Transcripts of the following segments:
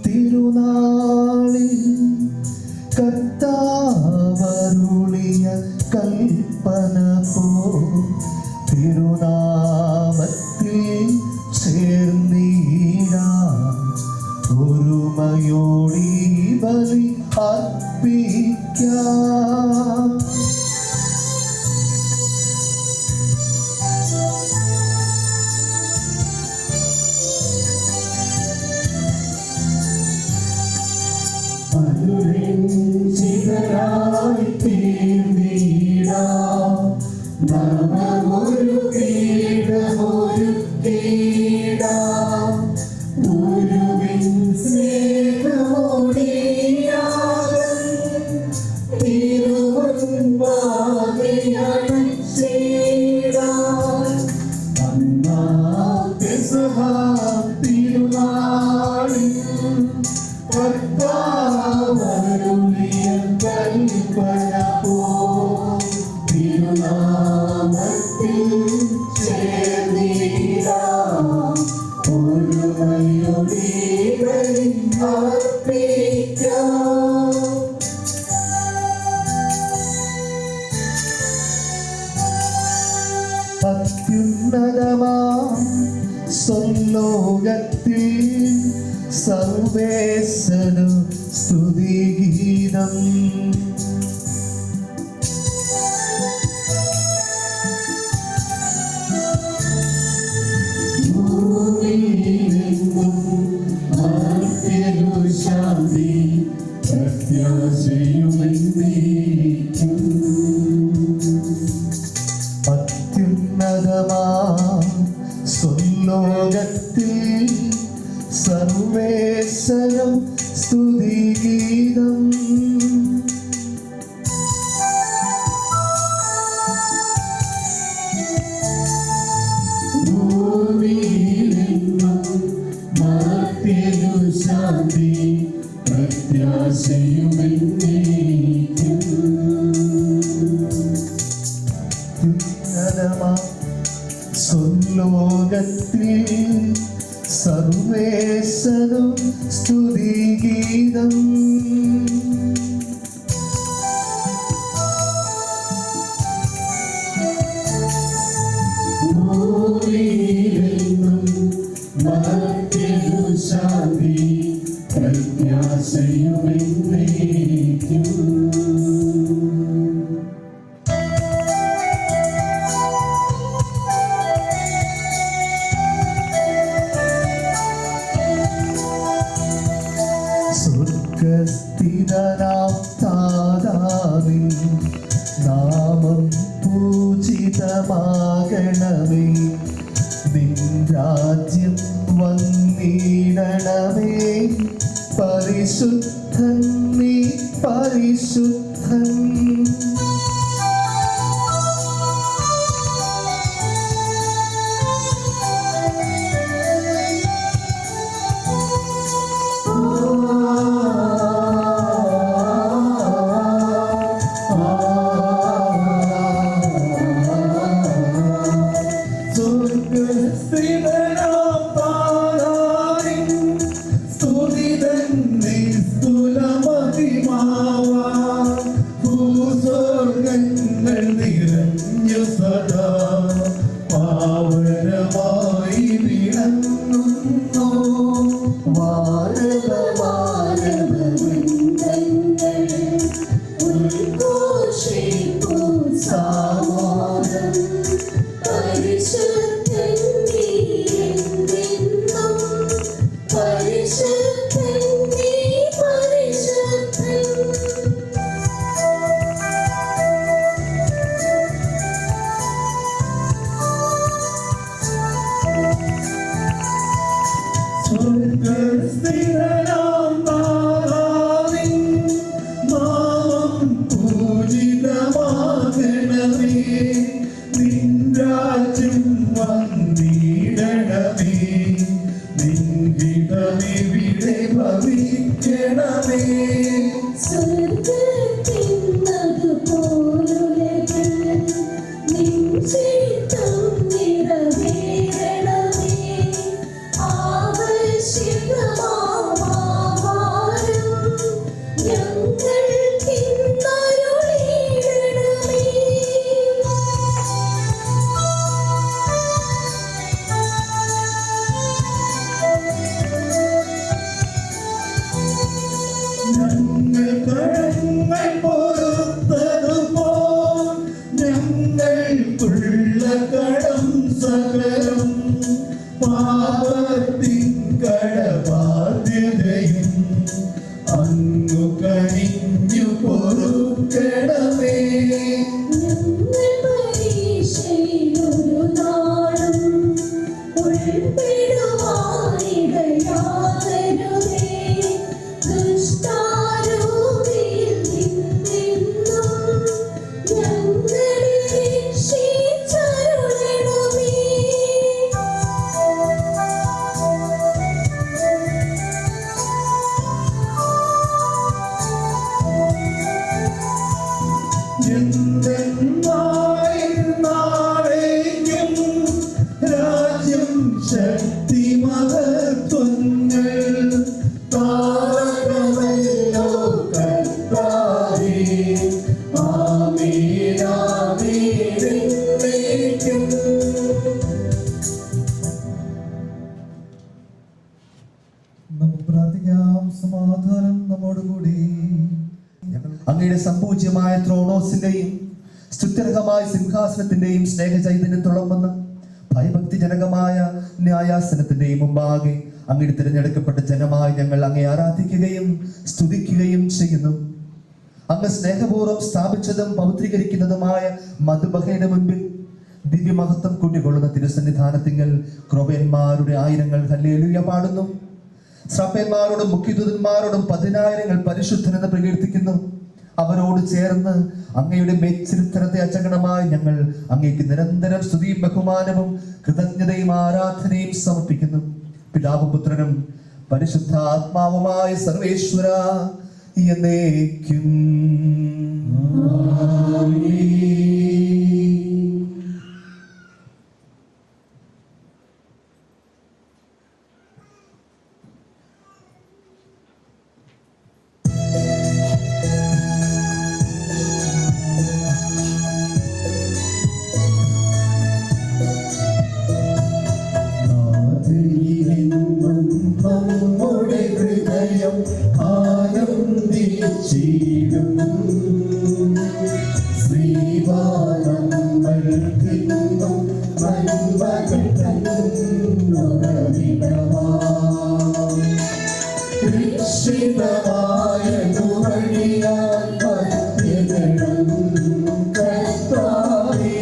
തിരുനാളിൽ കർത്താവരുളിയ കൽപ്പന പോ തിരുനാമത്തിൽ ചേർന്നീടാം ഒരുമയോടി ബലി അർപ്പിക്കാം. അനുരഞ്ജിതരായി തീർന്നിടാം നാമമൊരു പീഠമൊരുക്കിടാം ഗുരുവിൻ സ്നേഹമോടിയാകും തിരുമുൻപാകെ അണച്ചിടാം. അന്നാ പെസഹ തിരുനാളിൽ കർത്താവരുളിയ കൽപ്പന പോ തിരുനാമത്തിൽ ചേർന്നിടാം ഒരുമയോടെ ബലി അർപ്പിക്കാം. അത്യുന്നതമാം സ്വർലോകത്തിൽ സർവേശ്വരനു സ്തുതിഗീതം. ഭൂമിയിലെങ്ങും മർത്യനു ശാന്തി പ്രത്യാശയുമെന്നേക്കും. അത്യുന്നതമാം സ്വർലോകത്തിൽ സർവേശ്വരം സ്തുതിഗീതം. ഭൂമിയിലെങ്ങും മർത്യനു ശാന്തി പ്രത്യാശയുമെന്നേക്കും. സ്വർലോകത്തിൽ സർവേശ്വരം സ്തുതിഗീതം. ഭൂമിയിലെങ്ങും മർത്യനു ശാന്തി പ്രത്യാശയുമെന്നേക്കും. സ്വർഗസ്ഥിതനാം താതാവേ നാമം പൂജിതമാകണമേ നിൻ രാജ്യം വന്നിടണമേ പരിശുദ്ധൻ നീ പരിശുദ്ധൻ. സ്തുതിതൻ നിസ്തുല മഹിമാവാ സാമോദം പരിശുദ്ധൻ നീ എന്നെന്നും പരിശുദ്ധൻ നീ പരിശുദ്ധൻ സ്വർഗ്ഗസ്ഥിതനാം നാഥാവിൻ നാമം പൂജിതമാകണമേ. നിൻ രാജ്യം വന്നിടണമേ. നിൻ ഹിതമിവിടെ ഭവിക്കണമേ. സ്വർഗ്ഗത്തിന്നതുപോലുലകിൽ നിൻ ചിത്തം നിറവേറണമേ. ആവശ്യമാം ഞങ്ങൾക്കിന്നരുളിയിടണമേ. ഞങ്ങൾ കടങ്ങൾ പൊറുത്തതുപോൽ ഞങ്ങൾക്കുള്ള കടം സകലം പാപത്തിൻ കടബാധ്യതയും അങ്ങു കനിഞ്ഞു പൊറുക്കണമേ. ഞങ്ങൾ പരീക്ഷയിലൊരു നാളും ഉൾപ്പെടുവാനിടയാകരുതേ. ദുഷ്ടാരൂപിയിൽ നിന്നെന്നും ഞങ്ങളെ രക്ഷിച്ചരുളണമേ. എന്തെന്നായിരുന്നാളേക്കും രാജ്യം ശക്തി മഹത്വങ്ങൾ താരകമല്ലോ കർത്താവേ. ആമേൻ ആമേൻ എന്നേക്കും. നമുക്ക് പ്രാർത്ഥിക്കാം. സമാധാനം നമ്മോടുകൂടി. അങ്ങയുടെ സമ്പൂജ്യമായ ത്രോണോസിന്റെയും സ്തുത്യർഹമായ സിംഹാസനത്തിന്റെയും സ്നേഹചൈതന്യം തുളമ്പുന്ന ഭയഭക്തിജനകമായ ന്യായാസനത്തിന്റെയും മുമ്പാകെ അങ്ങയുടെ തിരഞ്ഞെടുക്കപ്പെട്ട ജനമായി ഞങ്ങൾ അങ്ങയെ ആരാധിക്കുകയും സ്തുതിക്കുകയും ചെയ്യുന്നു. അങ്ങ് സ്നേഹപൂർവ്വം സ്ഥാപിച്ചതും പൗത്രീകരിക്കുന്നതുമായ മധുബഹയുടെ മുൻപിൽ ദിവ്യമഹത്വം കുടികൊള്ളുന്ന തിരുസന്നിധാനത്തിങ്കൽ ക്രോബന്മാരുടെ ആയിരങ്ങൾ ഹല്ലേലൂയ പാടുന്നു. ശ്രാപ്പന്മാരോടും മുഖ്യദൂതന്മാരോടും 10,000 പരിശുദ്ധനെന്ന് പ്രകീർത്തിക്കുന്നു. അവരോട് ചേർന്ന് അങ്ങയുടെ മേച്ചിരുത്തരത്തെ അചകണമായി ഞങ്ങൾ അങ്ങേക്ക് നിരന്തരം സ്തുതിയും ബഹുമാനവും കൃതജ്ഞതയും ആരാധനയും സമർപ്പിക്കുന്നു. പിതാവും പുത്രനും പരിശുദ്ധ ആത്മാവുമായ സർവേശ്വര എന്നേക്കും. നമ്മുടെ ഹൃദയം ആനന്ദിച്ചിടും. ശ്രീവാനങ്ങൾക്കിന്നും നന്മകൾ തന്നുറവിടമാം. രക്ഷിതമായതു വഴിയാൽ മധ്യകളും കർത്താവേ.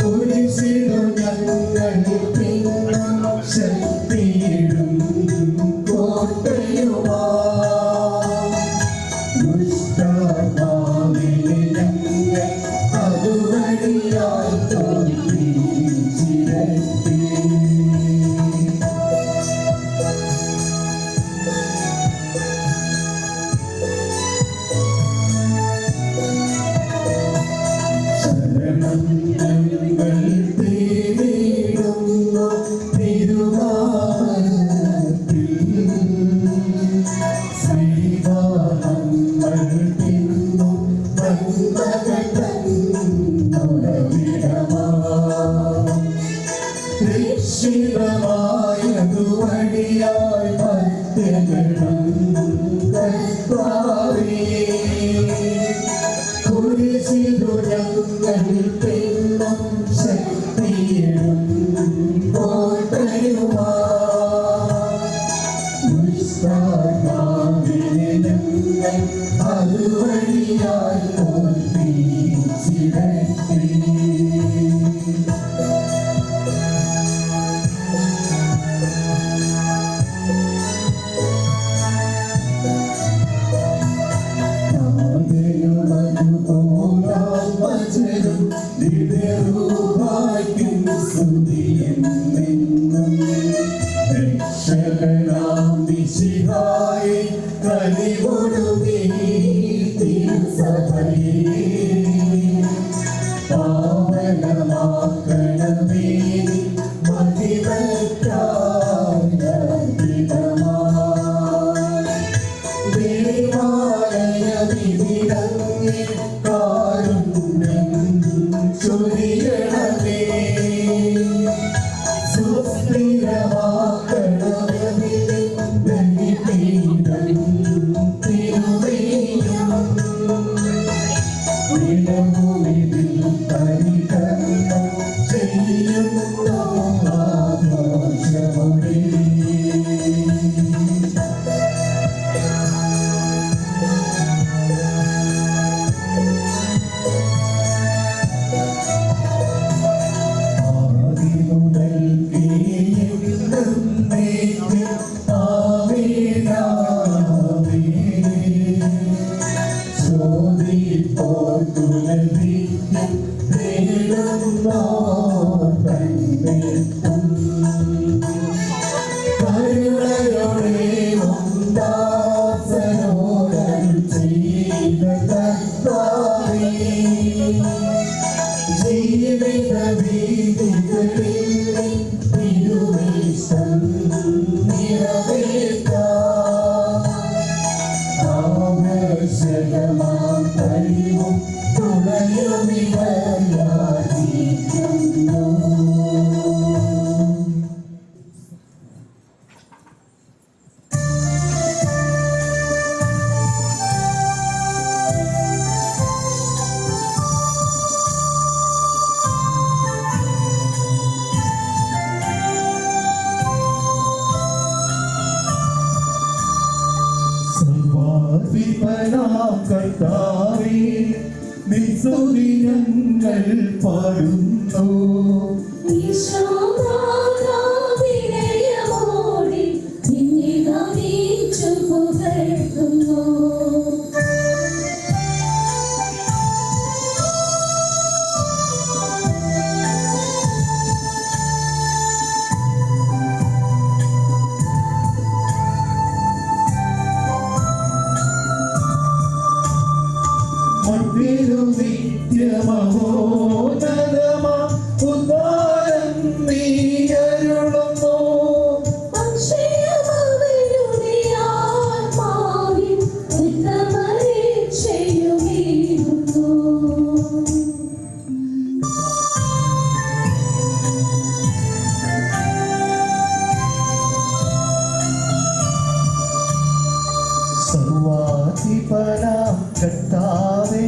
കുരിശിലും ഞങ്ങൾ പിന്നും ശക്തിയിടും കോട്ടയുമാ. ദുഷ്ടാത്മാവിനെ ഞങ്ങൾ അതുവഴിയായി തോൽപ്പിച്ചിരട്ടി. ശരണം ഞങ്ങൾ തേടിയിടുന്നു തിരുവാഹനത്തിൽ. ശ്രീവാഹനങ്ങൾക്കിന്നും നന്മകൾ തന്നുറവിടമാം. രക്ഷിതമായതു വഴിയായി മധ്യകളും കർത്താവേ. കുരിശിതു ഞങ്ങൾക്കെന്നും ശക്തിയും കോട്ടയുമാ ദുഷ്ടാത്മാവിനെ ഞങ്ങൾ അതുവഴിയായി തോൽപ്പിച്ചിടട്ടെ. കർത്താവേ നിൻ സ്തുതി ഞങ്ങൾ പാടുന്നു. വിനയമോടെ നിന്നെ നമിച്ചു പുകഴ്ത്തുന്നു. നിത്യമഹോന്നതമാ ഉദ്ധാരം നീ അരുളുന്നു. അക്ഷയമവരുടെ ആത്മാവിൽ ഉത്തമരക്ഷയുമേകുന്നു. സർവാധിപനാം കർത്താവേ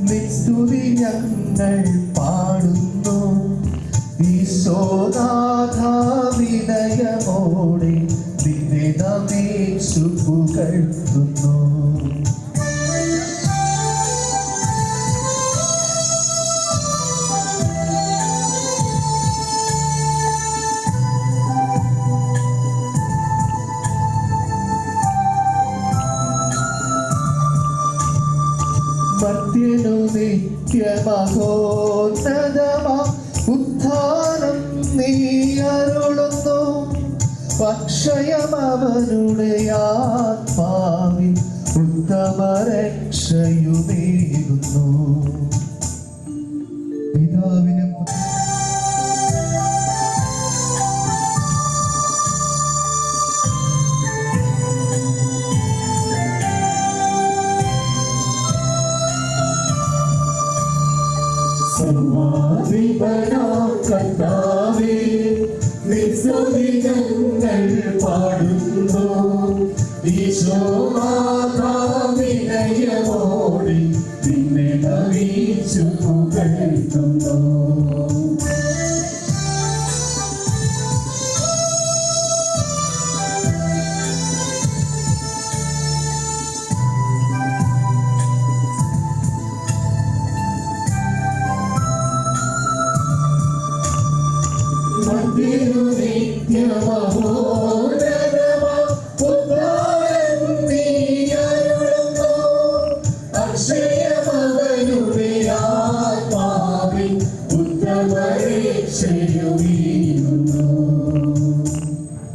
നിൻ സ്തുതി ഞങ്ങൾ പാടുന്നു. ഈശോനാഥ വിനയമോടെ നിന്നെ നമിച്ചു പുകഴ്ത്തുന്നു. മർത്യനു നിത്യമഹോന്നതമാ ഉദ്ധാനം നീ അരുളുന്നു. അക്ഷയമവനുടെ ആത്മാവിൽ ഉത്തമരക്ഷയുമേകുന്നു. പിതാവിനും സർവാധിപനാം കർത്താവേ നിൻ സ്തുതി ഞങ്ങൾ പാടുന്നു. ഈശോനാഥ വിനയമോടെ നിന്നെ ഗാനമീച്ചു പുകഴ്ത്തുന്നു.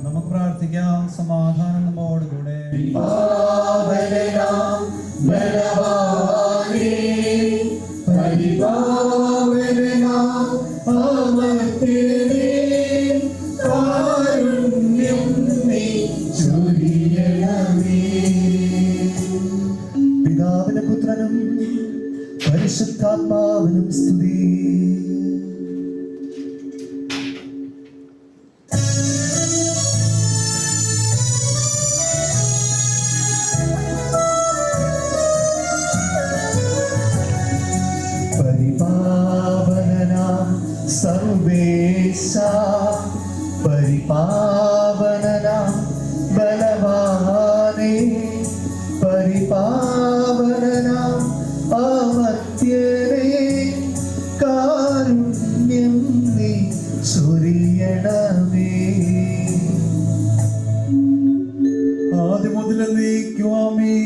നമുക്ക് പ്രാർത്ഥിക്കാം. സമാധാനം നമ്മോടുകൂടെ. പിതാവിനും പുത്രനും പരിശുദ്ധാത്മാവിനും സ്തുതി. പരിപാവനനാം സർവേശ, പരിപാവനനാം ബലവാനേ, പരിപാവനനാം അമർത്യനേ, കാരുണ്യം നീ ചൊരിയണമേ. ആദ്യം മുതൽ നീക്കുവാമേ.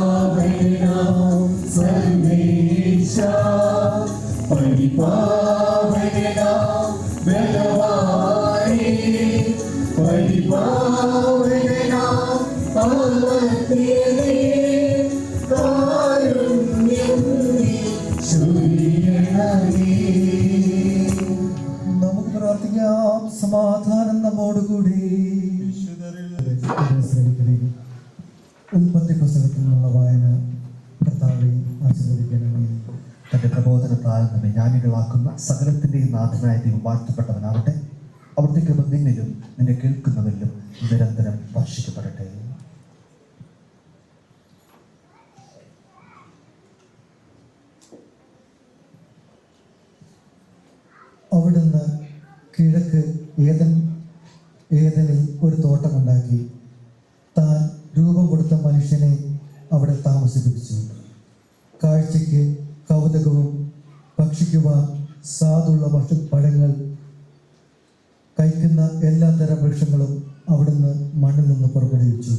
പരിപാവനാം സർവേശ, പരിപാവനാം ബലവാനേ, പരിപാവനാം അമർത്യനേ, കാരുണ്യം നീ ചൊരിയണമേ. നമുക്ക് പ്രാർത്ഥിക്കാം. സമാധാനം നമ്മോടുകൂടി. ഉൽപ്പത്തി പുസ്തകത്തിൽ നിന്നുള്ള വായന കർത്താവെ ആശീർവദിക്കണമേ. തന്റെ പ്രബോധനത്താൽ നമ്മെ ജ്ഞാനികളാക്കുന്ന സകലത്തിന്റെയും നാഥനായ ദൈവം വാഴ്ത്തപ്പെട്ടവനാവട്ടെ. അവിടുത്തെ കൃപ നിന്നിലും നിന്നെ കേൾക്കുന്നവരിലും നിരന്തരം വർഷിക്കപ്പെടട്ടെ. അവിടുന്ന് കിഴക്ക് ഏദനിൽ ഒരു തോട്ടമുണ്ടാക്കി താൻ രൂപം കൊടുത്ത മനുഷ്യനെ അവിടെ താമസിപ്പിച്ചു. കാഴ്ചയ്ക്ക് കൗതുകവും ഭക്ഷിക്കുവാൻ സ്വാദുള്ള പഴങ്ങൾ കഴിക്കുന്ന എല്ലാ തരം വൃക്ഷങ്ങളും അവിടുന്ന് മണ്ണിൽ നിന്ന് പുറപ്പെടുവിച്ചു.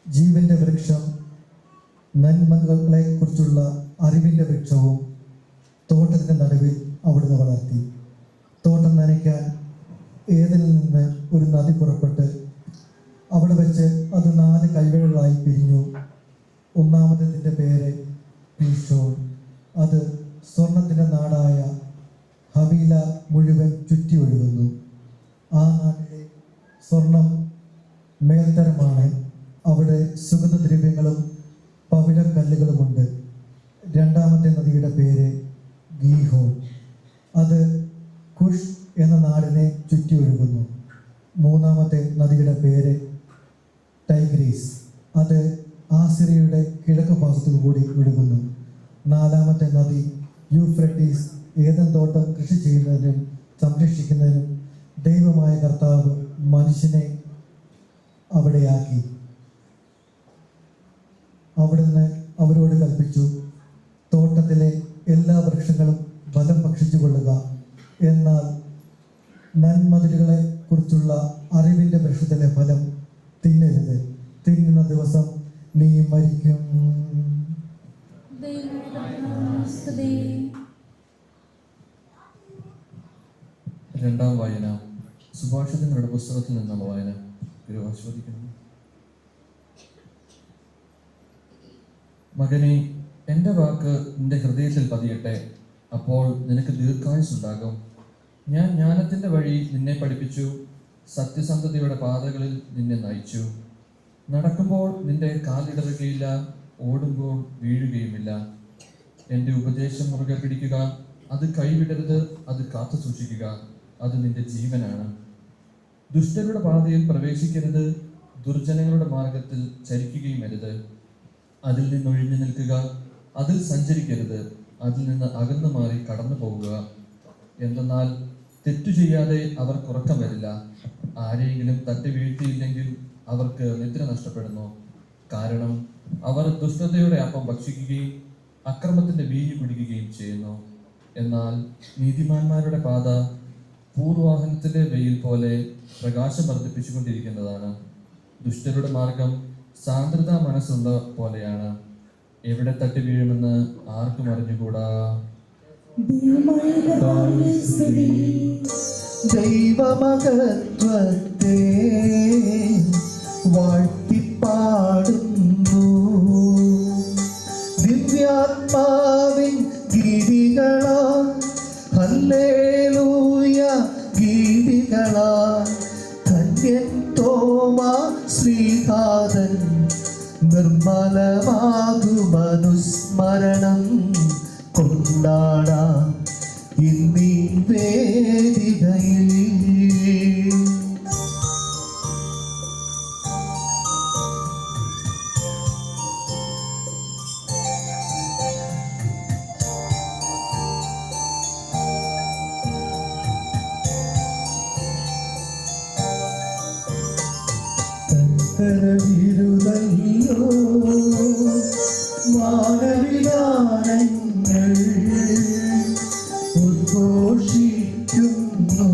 ജീവന്റെ വൃക്ഷം, നന്മകളെ കുറിച്ചുള്ള അറിവിൻ്റെ വൃക്ഷവും തോട്ടത്തിൻ്റെ നടുവിൽ അവിടുന്ന് വളർത്തി. തോട്ടം നനയ്ക്കാൻ ഏദനിൽ നിന്ന് ഒരു നദി പുറപ്പെട്ട് അവിടെ വെച്ച് അത് 4 കൈവഴികളായി പിരിഞ്ഞു. ഒന്നാമത്തേതിൻ്റെ പേര് പീഷോൺ. അത് സ്വർണത്തിൻ്റെ നാടായ ഹവീല മുഴുവൻ ചുറ്റി ഒഴുകുന്നു. ആ നാട്ടിലെ സ്വർണം മേൽത്തരമാണ്. അവിടെ സുഗന്ധദ്രവ്യങ്ങളും പവിഴക്കല്ലുകളുമുണ്ട്. രണ്ടാമത്തെ നദിയുടെ പേര് ഗീഹോൻ. അത് കുഷ് എന്ന നാടിനെ ചുറ്റി ഒഴുകുന്നു. മൂന്നാമത്തെ നദിയുടെ പേര് ടൈഗ്രീസ്. അത് ആസിറിയയുടെ കിഴക്ക് ഭാഗത്തു കൂടി ഒഴുകുന്നു. നാലാമത്തെ നദി യൂഫ്രട്ടീസ്. ഏദൻ തോട്ടം കൃഷി ചെയ്യുന്നതിനും സംരക്ഷിക്കുന്നതിനും ദൈവമായ കർത്താവ് മനുഷ്യനെ അവിടെയാക്കി. അവിടുന്ന് അവരോട് കൽപ്പിച്ചു, തോട്ടത്തിലെ എല്ലാ വൃക്ഷങ്ങളും ഫലം ഭക്ഷിച്ചു കൊള്ളുക, എന്നാൽ നന്മതിലുകളെ കുറിച്ചുള്ള അറിവിൻ്റെ വൃക്ഷത്തിലെ ഫലം തിന്നരുത്. തിന്നുന്ന ദിവസം നീ മരിക്കും. രണ്ടാം വായന സുഭാഷിതങ്ങളുടെ പുസ്തകത്തിൽ നിന്നുള്ള വായന. ഗുരു ആസ്വദിക്കുന്നു. മകനെ, എൻ്റെ വാക്ക് നിന്റെ ഹൃദയത്തിൽ പതിയട്ടെ, അപ്പോൾ നിനക്ക് ദീർഘായുസ്സുണ്ടാകും. ഞാൻ ജ്ഞാനത്തിൻ്റെ വഴി നിന്നെ പഠിപ്പിച്ചു, സത്യസന്ധതയുടെ പാതകളിൽ നിന്നെ നയിച്ചു. നടക്കുമ്പോൾ നിന്റെ കാലിടറുകയില്ല, ഓടുമ്പോൾ വീഴുകയുമില്ല. എൻ്റെ ഉപദേശം മുറുകെ പിടിക്കുക, അത് കൈവിടരുത്, അത് കാത്തു സൂക്ഷിക്കുക, അത് നിന്റെ ജീവനാണ്. ദുഷ്ടരുടെ പാതയിൽ പ്രവേശിക്കരുത്, ദുർജനങ്ങളുടെ മാർഗത്തിൽ ചരിക്കുകയും അരുത്. അതിൽ നിന്ന് ഒഴിഞ്ഞു നിൽക്കുക, അതിൽ സഞ്ചരിക്കരുത്, അതിൽ നിന്ന് അകന്നു മാറി കടന്നു പോകുക. എന്തെന്നാൽ തെറ്റു ചെയ്യാതെ അവർക്ക് ഉറക്കം വരില്ല. ആരെയെങ്കിലും തട്ടി വീഴ്ത്തിയില്ലെങ്കിൽ അവർക്ക് നിദ്ര നഷ്ടപ്പെടുന്നു. കാരണം അവർ ദുഷ്ടതയുടെ അപ്പം ഭക്ഷിക്കുകയും അക്രമത്തിന്റെ വീഞ്ഞു കുടിക്കുകയും ചെയ്യുന്നു. എന്നാൽ നീതിമാന്മാരുടെ പാത പൂർവാഹനത്തിലെ വെയിൽ പോലെ പ്രകാശം വർദ്ധിപ്പിച്ചുകൊണ്ടിരിക്കുന്നതാണ്. ദുഷ്ടരുടെ മാർഗം സാന്ദ്രതാ മനസ്സുള്ള പോലെയാണ്. എവിടെ തട്ടി വീഴുമെന്ന് ആർക്കും അറിഞ്ഞുകൂടാ. ദൈവമഹത്വത്തെ വാഴ്ത്തിപ്പാടുന്നു, ദിവ്യാത്മാവിൻ ഗീതികളാ, ഹല്ലേലൂയ ഗീതികളാ. ധന്യൻ തോമാ ശ്രീനാഥൻ, നിർമ്മലമാകുമനുസ്മരണം കൊണ്ടാടാം ഇന്നീ വേദികയിൽ. തങ്കരവിരുതല്ലോ മാനവിധാനങ്ങൾ ഉദ്ഘോഷിക്കുന്നു.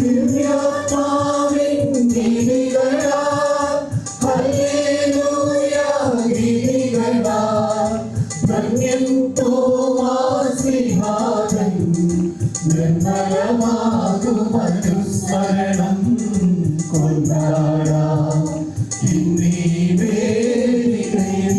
ദിവ്യാത്മാവിൻ ഗീതികളാൽ, ഹല്ലേലൂയ ഗീതികളാൽ. ധന്യൻ തോമാശ്ലീഹാതൻ, നിർമ്മലമാകുമനുസ്മരണം കൊണ്ടാടാം ഇന്നീ വേദികയിൽ.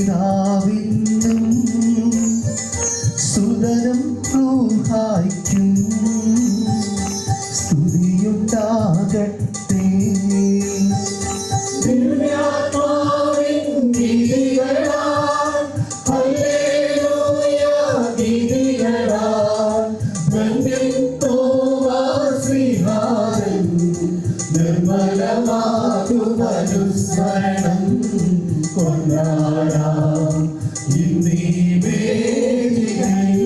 നിത്യപിതാവിനും സുതനും റൂഹായ്ക്കും സ്തുതിയുണ്ടാകട്ടെ. ദിവ്യാത്മാവിൻ ഗീതികളാൽ, ഹല്ലേലൂയ ഗീതികളാൽ. ധന്യൻ തോമാശ്ലീഹാതൻ, നിർമ്മലമാകുമനുസ്മരണം കൊണ്ടാടാം ഇന്നീ വേദികയിൽ.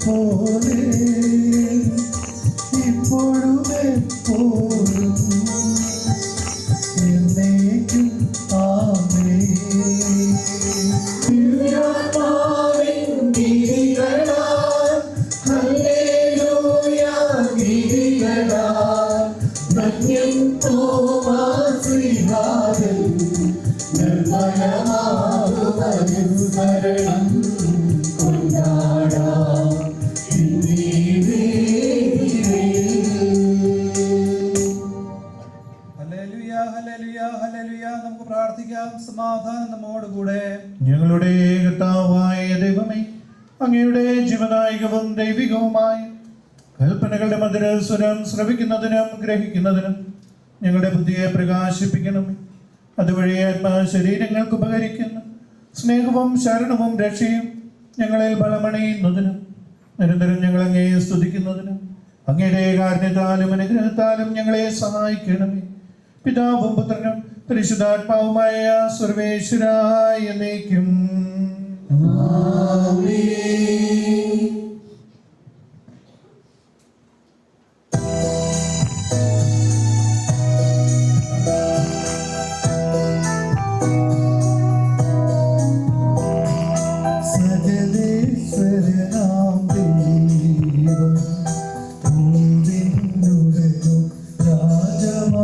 പോലെ ഇപ്പോഴും എപ്പോഴും എന്നേക്കും ആമേൻ. ദിവ്യാത്മാവിൻ ഗീതികളാൽ, ഹല്ലേലൂയ ഗീതികളാൽ. ധന്യൻ തോമാശ്ലീഹാതൻ, നിർമ്മലമാകുമനുസ്മരണം കൊണ്ടാടാം ഇന്നീ വേദികയിൽ. Hallelujah, hallelujah, hallelujah. നമുക്ക് പ്രാർത്ഥിക്കാം. സമാധാനം നമ്മോടുകൂടെ. ഞങ്ങളുടെ കർത്താവായ ദൈവമേ, അങ്ങയുടെ ജീവനായകവും ദൈവികവുമായ കൽപ്പനകളുടെ മധുരസ്വരം ശ്രവിക്കുന്നതിനും ഗ്രഹിക്കുന്നതിനും ഞങ്ങളുടെ ബുദ്ധിയെ പ്രകാശിപ്പിക്കണമേ. അതുവഴി ആത്മശരീരങ്ങൾക്ക് ഉപകരിക്കുന്ന സ്നേഹവും ശരണവും രക്ഷയും ഞങ്ങളിൽ ബലമണിയുന്നതിനും നിരന്തരം ഞങ്ങൾ അങ്ങയെ സ്തുതിക്കുന്നതിനും അങ്ങയുടെ കാരുണ്യത്താലും അനുഗ്രഹത്താലും ഞങ്ങളെ സഹായിക്കണമേ. പിതാവും പുത്രനും പരിശുദ്ധാത്മാവുമായ സർവേശ്വരായ എന്നേക്കും. സകലേശ്വരനാം ദൈവം ഭൂവിനുടയോ രാജമ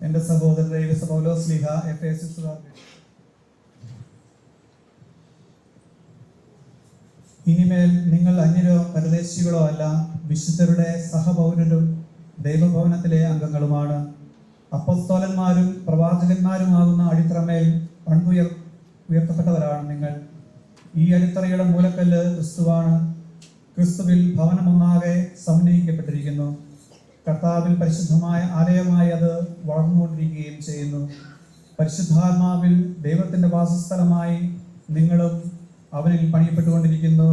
എൻ്റെ സഹോദരൻ വിശുദ്ധ പൗലോസ് ശ്ലീഹ എഫേസ്യസുകാർക്ക് ഇനിമേൽ നിങ്ങൾ അന്യരോ പരദേശികളോ അല്ല, വിശുദ്ധരുടെ സഹപൗരരും ദൈവഭവനത്തിലെ അംഗങ്ങളുമാണ്. അപ്പോസ്തലന്മാരും പ്രവാചകന്മാരുമാകുന്ന അടിത്തറമേൽ ഉയർത്തപ്പെട്ടവരാണ് നിങ്ങൾ. ഈ അടിത്തറയുടെ മൂലക്കല്ല് ക്രിസ്തുവാണ്. ക്രിസ്തുവിൽ ഭവനമൊന്നാകെ സമന്വയിക്കപ്പെട്ടിരിക്കുന്നു. കർത്താവിൽ പരിശുദ്ധമായ ആലയമായി അത് വളർന്നുകൊണ്ടിരിക്കുകയും ചെയ്യുന്നു. പരിശുദ്ധാത്മാവിൽ ദൈവത്തിന്റെ വാസസ്ഥലമായി നിങ്ങളും അവനിൽ പണിയപ്പെട്ടുകൊണ്ടിരിക്കുന്നു.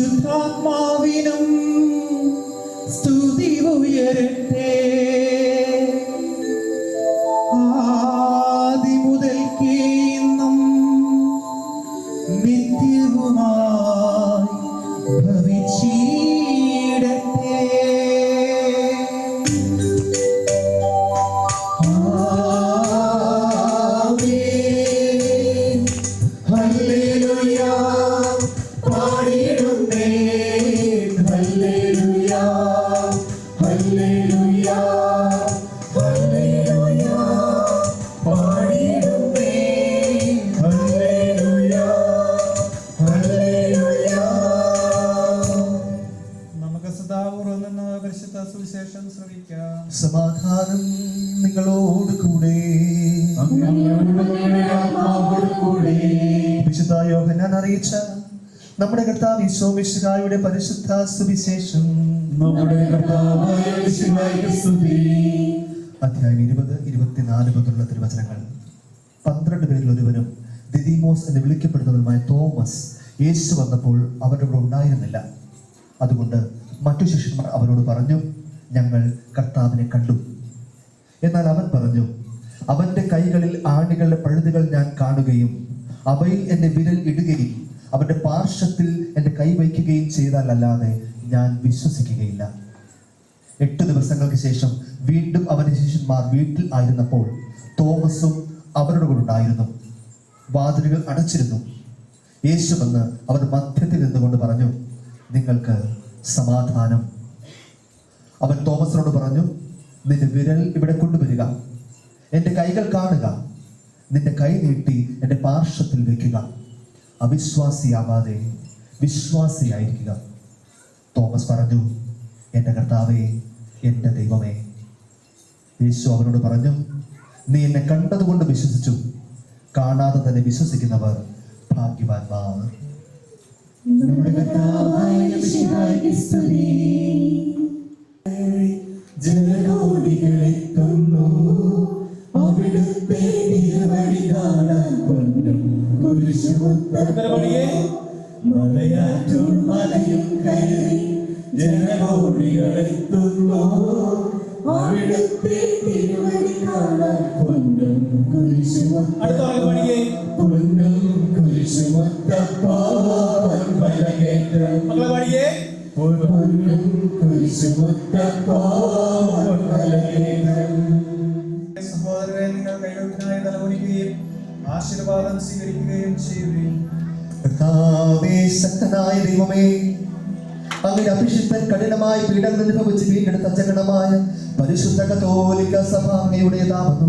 പരിശുദ്ധാത്മാവിനും സ്തുതി ഉയരട്ടെ. ആദി മുതൽക്കേ ഇന്നും നിത്യവുമായി ഭവിച്ചീ ശ്രദ്ധാപൂർവം നിന്ന് പരിശുദ്ധ സുവിശേഷം ശ്രവിക്കാം. സമാധാനം നിങ്ങളോട് കൂടെ. വിശുദ്ധ യോഹന്നാൻ അറിയിച്ച നമ്മുടെ കർത്താവ് ഈശോ മിശിഹായുടെ പരിശുദ്ധ സുവിശേഷം. അധ്യായം 20-24 മുതലുള്ള തിരുവചനങ്ങൾ. 12 പേരിൽ ഒരുവനും ദിദിമോസ് എന്ന് വിളിക്കപ്പെടുന്നവരുമായ തോമസ് യേശു വന്നപ്പോൾ അവരുടെ കൂടെ ഉണ്ടായിരുന്നില്ല. അതുകൊണ്ട് മറ്റു ശിഷ്യന്മാർ അവരോട് പറഞ്ഞു, ഞങ്ങൾ കർത്താവിനെ കണ്ടു. എന്നാൽ അവൻ പറഞ്ഞു, അവന്റെ കൈകളിൽ ആണികളുടെ പഴുതുകൾ ഞാൻ കാണുകയും അവയിൽ എന്റെ വിരൽ ഇടുകയും അവന്റെ പാർശ്വത്തിൽ എന്റെ കൈ വയ്ക്കുകയും ചെയ്താലല്ലാതെ ഞാൻ വിശ്വസിക്കുകയില്ല. 8 ദിവസങ്ങൾക്ക് ശേഷം വീണ്ടും അവന്റെ ശിഷ്യന്മാർ വീട്ടിൽ ആയിരുന്നപ്പോൾ തോമസും അവരുടെ കൂടെ ഉണ്ടായിരുന്നു. വാതിലുകൾ അടച്ചിരുന്നു. യേശു വന്ന് അവരുടെ മധ്യത്തിൽ നിന്നുകൊണ്ട് പറഞ്ഞു, നിങ്ങൾക്ക് സമാധാനം. അവൻ തോമസിനോട് പറഞ്ഞു, നിന്റെ വിരൽ ഇവിടെ കൊണ്ടുവരിക, എൻ്റെ കൈകൾ കാണുക, നിന്റെ കൈ നീട്ടി എൻ്റെ പാർശ്വത്തിൽ വെക്കുക. അവിശ്വാസിയാവാതെ വിശ്വാസിയായിരിക്കുക. തോമസ് പറഞ്ഞു, എൻ്റെ കർത്താവേ, എൻ്റെ ദൈവമേ. യേശു അവനോട് പറഞ്ഞു, നീ എന്നെ കണ്ടതുകൊണ്ട് വിശ്വസിച്ചു, കാണാതെ തന്നെ വിശ്വസിക്കുന്നവർ ഭാഗ്യവാന്മാർ. നമ്മുടെ കർത്താവായ മിശിഹായ്ക്ക് സ്തുതി. ജനകോടികളെത്തുന്നു അവിടുത്തെ തിരുവടി കാണാൻ പൊന്നും കുരിശുമുത്തമണിയെ മലയാറ്റും മലയും കയറി ജനകോടികളെത്തുന്നു അവിടുത്തെ തിരുവടി കാണാൻ പൊന്നും കുരിശുമുത്തമണിയെ പൊന്നും കുരിശുമുത്തപ്പോ മകളെ സഹോദരരെ, നിങ്ങൾ കൈകൾക്കായി തലമുനിക്കുകയും ആശീർവാദം സ്വീകരിക്കുകയും ചെയ്യുകയും. കർത്താവേ, ശക്തനായ ദൈവമേ, അങ്ങയുടെ അഭിഷിക്തൻ കഠിനമായ പീഡനം അനുഭവിച്ച് വീണ്ടെടുത്ത അജഗണമായ പരിശുദ്ധ കത്തോലിക്ക സഭ അങ്ങയുടേതാവുന്നു.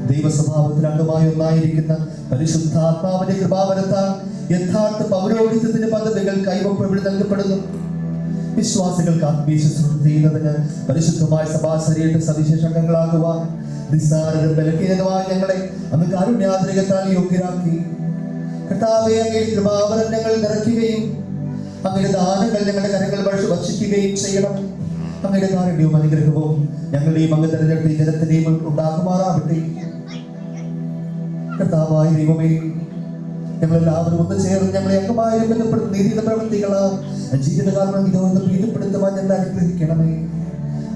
ദൈവസ്വഭാവത്തിൽ അംഗമായി ഒന്നായിരിക്കുന്ന പരിശുദ്ധാത്മാവിന്റെ കൃപാവരത്താൽ യഥാർത്ഥ പൗരോഹിത്യത്തിന് പദവികൾ കൈവപ്പ് നൽകപ്പെടുന്നു. വിശ്വാസികൾക്ക് ആത്മീയ ശുശ്രൂഷ ചെയ്യുന്നതിന് പരിശുദ്ധമായ സഭാ ശരീരത്തെ സവിശേഷ അംഗങ്ങളാകുവാൻ നിസ്സാരരും ബലഹീനമായ ഞങ്ങളെ അങ്ങ് കാരുണ്യാതിരികത്താൽ യോഗ്യരാക്കി. കർത്താവേ, അങ്ങയുടെ കൃപാവരം ഞങ്ങൾ നിറയ്ക്കുകയും അങ്ങയുടെ ദാനങ്ങൾ ഞങ്ങളുടെ കരങ്ങൾ ഭക്ഷിക്കുകയും ചെയ്യണം. അങ്ങയുടെ കാരുണ്യവും അനുഗ്രഹവും ഞങ്ങളുടെയും അങ്ങ് തെരഞ്ഞെടുത്ത ജനത്തിനെയും ഉണ്ടാകുമാറാവട്ടെ. കർത്താവായ ദൈവമേ, ഞങ്ങളെല്ലാവരും ഒന്ന് ചേർന്ന് ഞങ്ങളെ അംഗമായി ബന്ധപ്പെടുന്ന നീതിയുടെ പ്രവൃത്തികളാൽ ജീവിതകാലം ഇതൊന്ന് പ്രീതിപ്പെടുത്തുവാൻ ഞങ്ങൾ അനുഗ്രഹിക്കണമേ.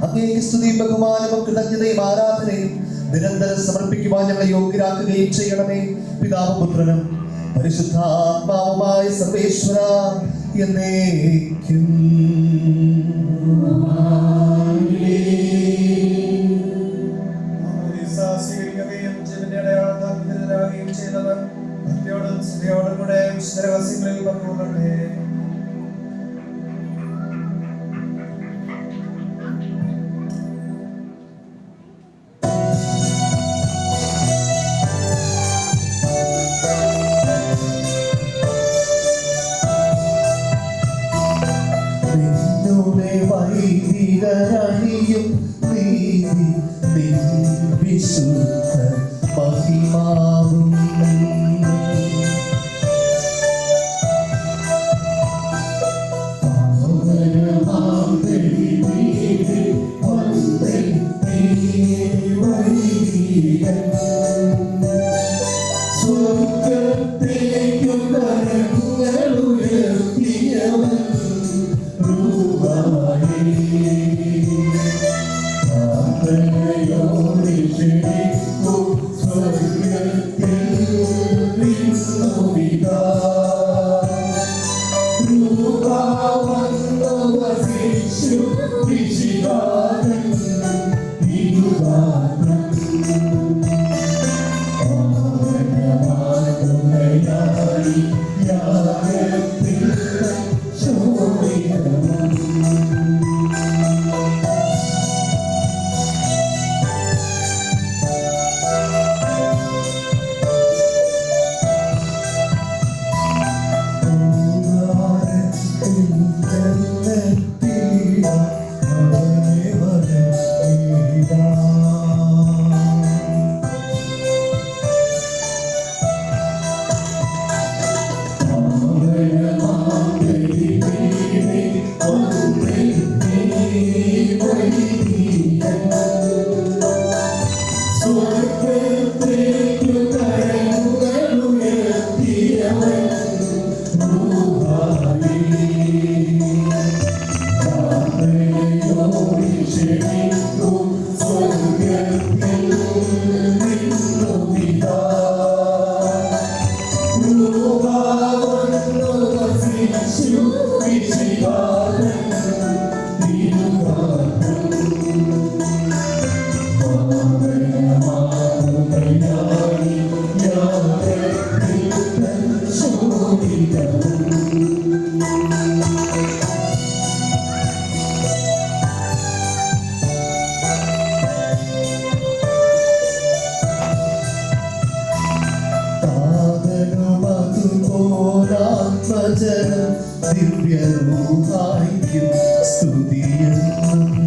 അങ്ങേക്ക് സ്തുതിയും ബഹുമാനവും കൃതജ്ഞതയും ആരാധനയും നിരന്തരം സമർപ്പിക്കുവാൻ ഞങ്ങളെ യോഗ്യരാക്കുകയും ചെയ്യണമേ. പിതാവും പുത്രനും പരിശുദ്ധാത്മാവുമായ സർവേശ്വര എന്നേക്കും. സ്വീകരിക്കുകയും ജീവന്റെ അടയാളത്താൽ വിതരണരാകുകയും ചെയ്തവർ ഭക്തിയോടും സ്തുതിയോടും കൂടെ വിശുദ്ധരഹസ്യങ്ങളിൽ പങ്കുകൊള്ളട്ടെ. വൈദികരണിയും നീതി വിശുദ്ധ മഹിമാവും സ്വർഗത്തിലേക്കും കരങ്ങളുയർത്തിയവൻ വചനം ദിവ്യരൂപായിക്കും സ്തുതിയെന്നും.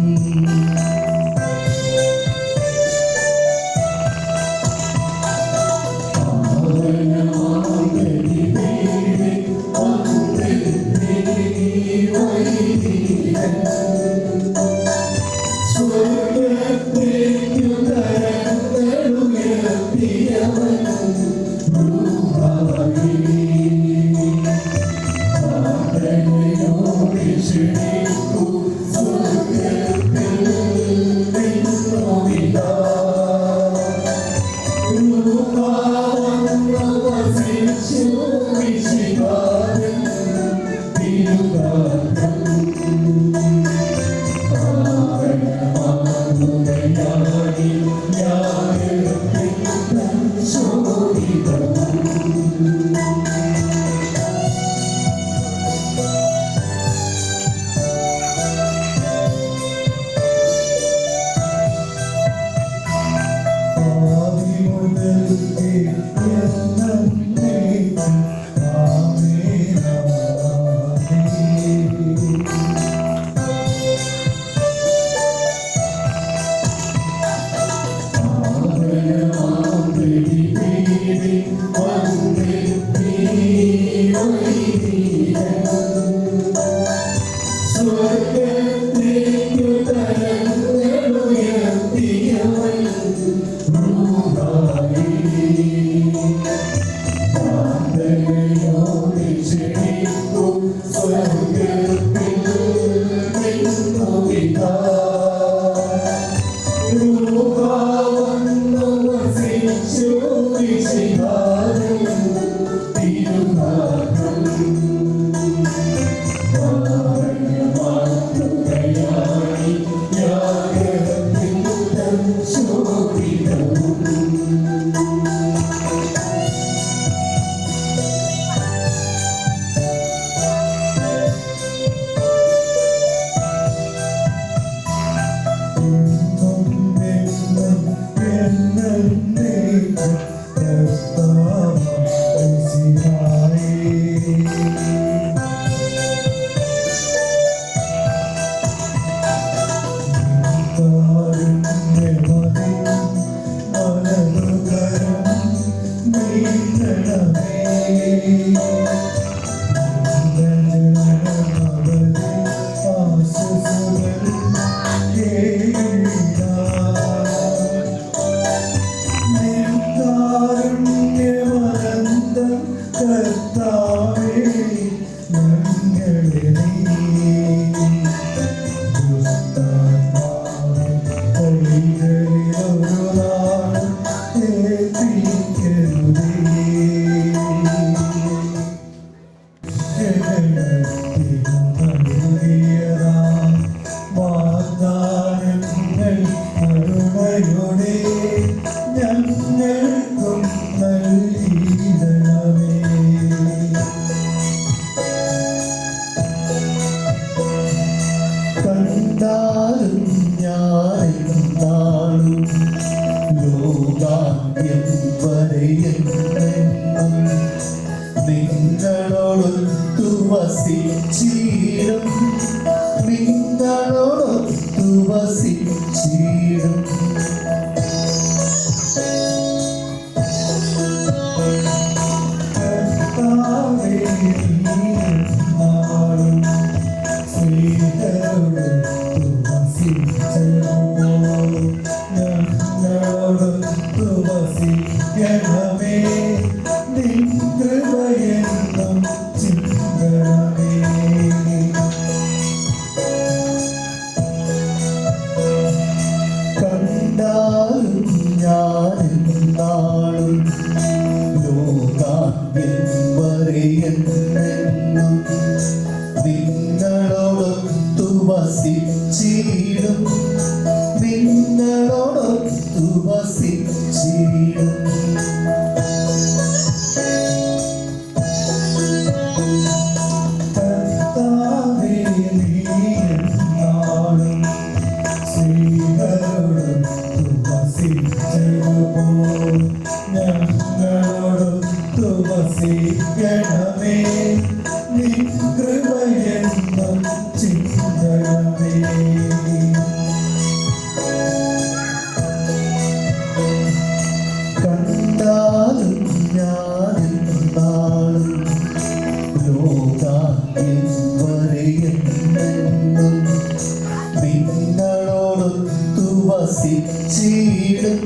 വസിച്ചിടും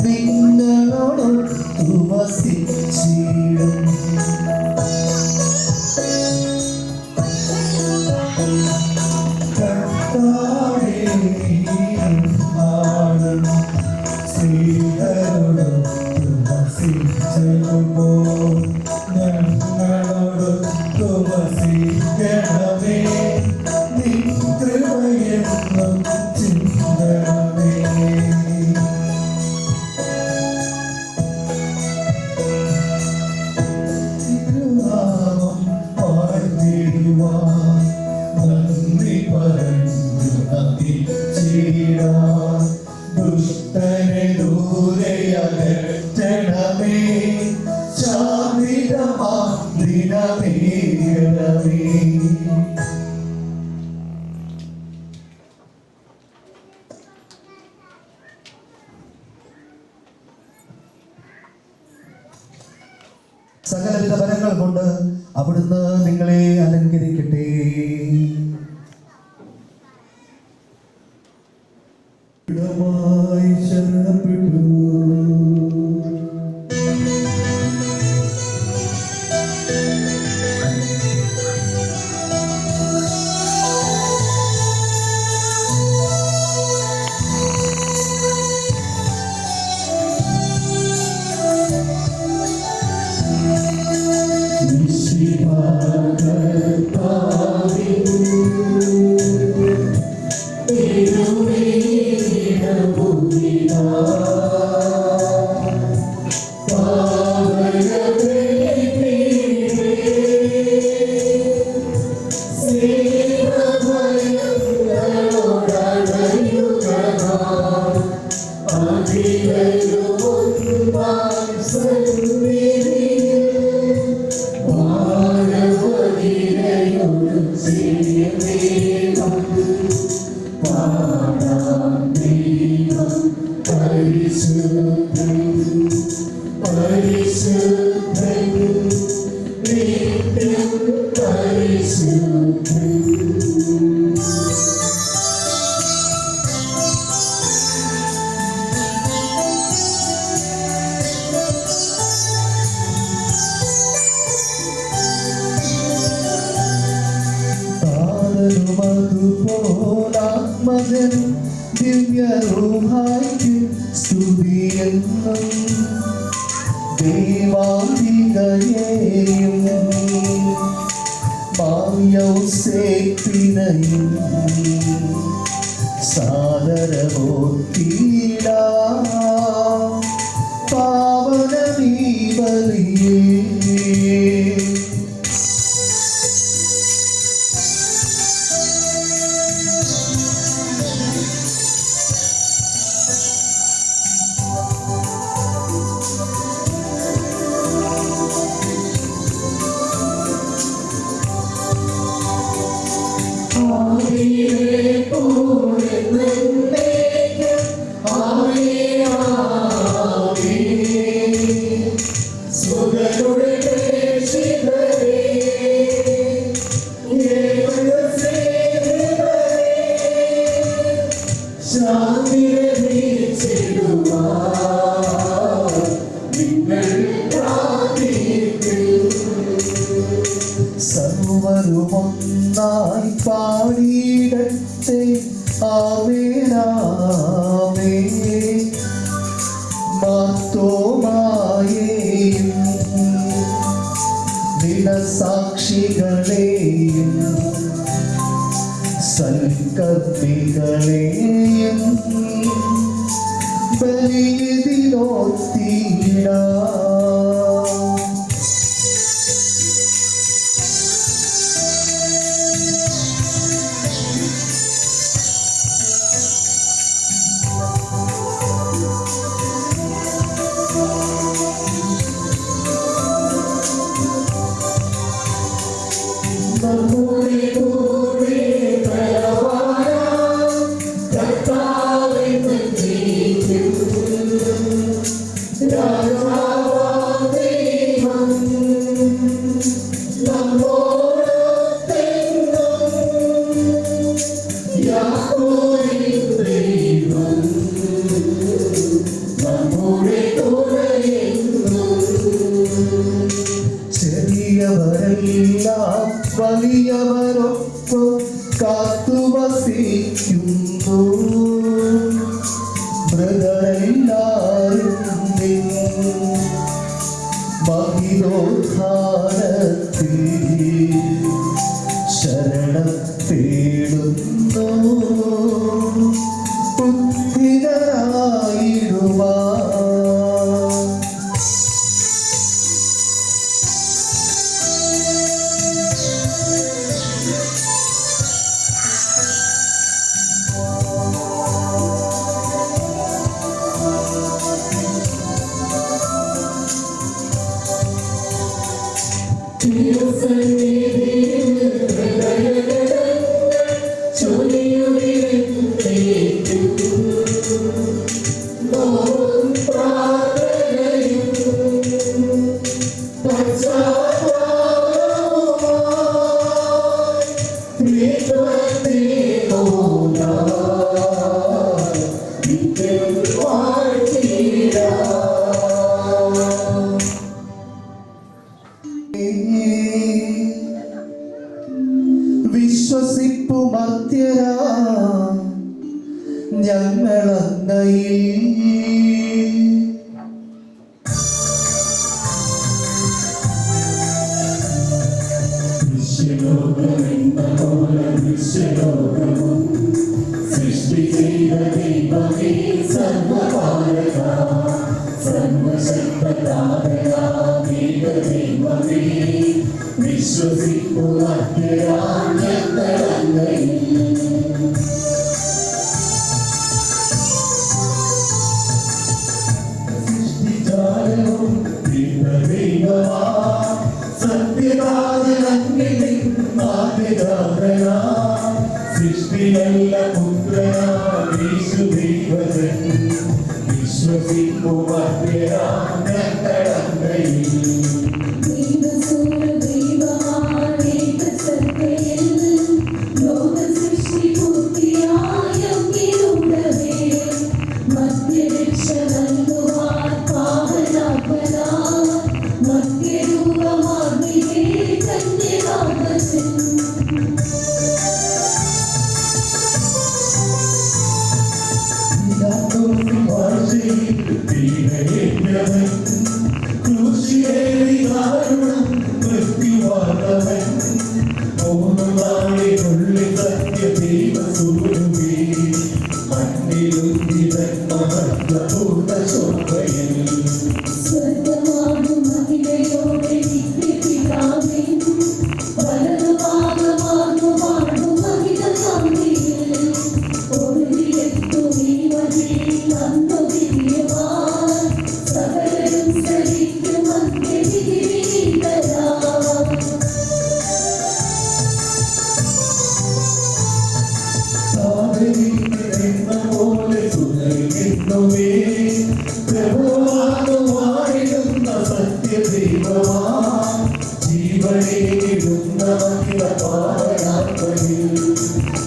നിങ്ങളോടൊത്തു വസിച്ചിടും കർത്താവേ ആടും സ്ത്രീകളോടൊത്തു വസിച്ചതുപോ ഞങ്ങളോടൊത്തു വസിക്കണമേ നിൻ കൃപയെന്നും ചിന്തണമേ തിരുനാമം വാഴ്ത്തിടുവാൻ നന്ദി പറഞ്ഞു നന്ദിച്ചിടാൻ ദുഷ്ടനെ ദൂരെയകറ്റണമേ ശാന്തിതമാം ദിനമേകണമേ. സകലവിധ വരങ്ങൾ കൊണ്ട് അവിടുന്ന് നിങ്ങളെ അലങ്കരിക്കട്ടെ. ശരണപ്പെട്ടു ആത്മജൻ ദിവ്യരൂഹായ്ക്ക് സ്തുതിയെന്നും ദേവാദികളെയും മായൗസേപ്പിനെയും സാദരമൂർത്തിയിടാം പാവനമീ ബലിയേ. സർവരുമൊന്നായി പാടിയിടട്ടെ ആമേനാമേൻ. മാർത്തോമായേയും ദിനസാക്ഷികളെയും സൽക്കർമ്മികളെയും ബലിയിലോർത്തിയിടാം. Raja മൃതരെല്ലാരും മഹിതോദ്ധാരത്തിൽ ശരണം തേടുന്നു ബുദ്ധിതരായിടുവാ. വിശ്വസിപ്പു മർത്യരാ ഞങ്ങളങ്ങയിൽ സൃഷ്ടി ചെയ്ത ദൈവമേ സർവകാലക സർവശക്തനാമേ വിശ്വസിപ്പു ഞങ്ങളങ്ങയിൽ സൃഷ്ടിജാലവും ദൈവമാ സത്യവാദനങ്ങളിൽ ആദ്യജാതനാ സൃഷ്ടിയല്ല പുത്രനാമേശു ദൈവജൻ വിശ്വസിപ്പു ഞങ്ങളങ്ങയിൽ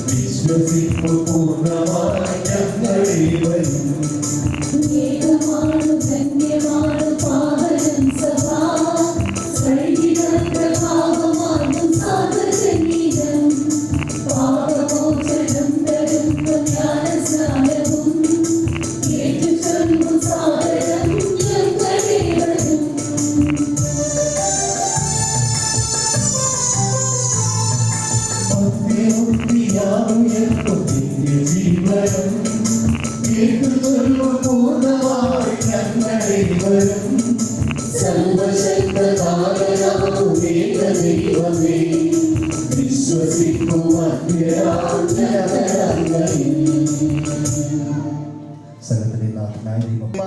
വിശ്വസിപ്പു പൂർണ്ണമായി ഞങ്ങളെ വരും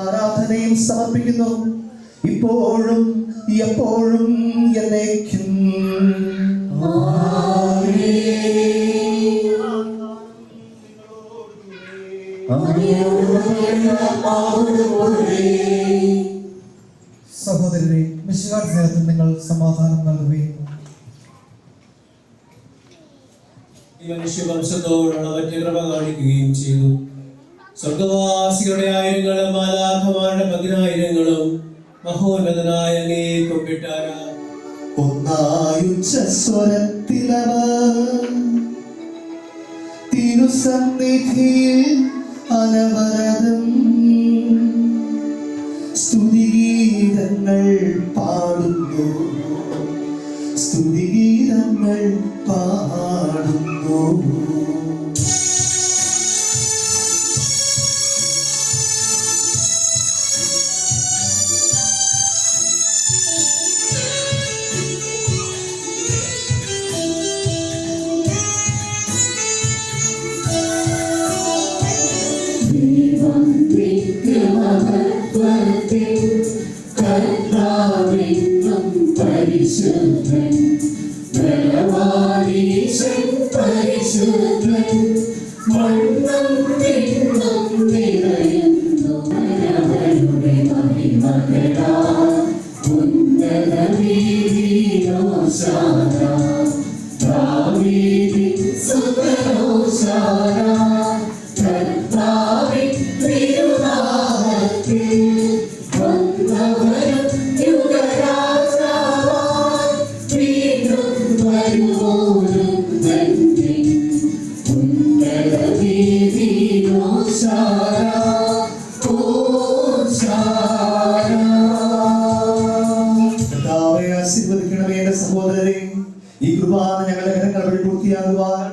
ആരാധനയും സമർപ്പിക്കുന്നു ഇപ്പോഴും എപ്പോഴും എന്നേക്കും. സഹോദരരെ, മിശിഹായുടെ സ്നേഹത്തിൽ നിങ്ങൾ സമാധാനം നൽകുകയും ഈ മനുഷ്യവംശത്തോട് അളവറ്റ കൃപ കാണിക്കുകയും ചെയ്തു. സ്വർഗവാസികളുടെ ആയിരങ്ങളും മാലാഖമാരുടെ പതിനായിരങ്ങളും മഹോന്നതനായ അങ്ങേ കുമ്പിട്ടാരാ ഒന്നായുച്ച സ്വരത്തിലവർ തിരുസന്നിധിയിൽ അനവരതം സ്തുതിഗീതങ്ങൾ പാടുന്നു, സ്തുതിഗീതങ്ങൾ പാടുന്നു. ദൈവം വിക്രമഹത്വത്തിൽ കർത്താവെന്നും പരിശുദ്ധൻ, ബലവാനീശൻ പരിശുദ്ധൻ, മണ്ണും വിണ്ണും നിറയുന്നു അവരുടെ മഹിമകളാൽ. ഉന്നത വീതിയിലോശാന, ദാവീദിൻ സുതനോശാന, കർത്താവിൻ തിരുനാമത്തിൽ വന്നവരും യുഗരാജാവായി വീണ്ടും വരുവോരും തന്നെ. ഉന്നത വീതിയിലോശാന, ഓശാന. കർത്താവേ, ആശീർവദിക്കണമേ എന്റെ സഹോദരരെ. ഈ കുർബാന ഞങ്ങളുടെ കരങ്ങൾ വഴി പൂർത്തിയാകുവാൻ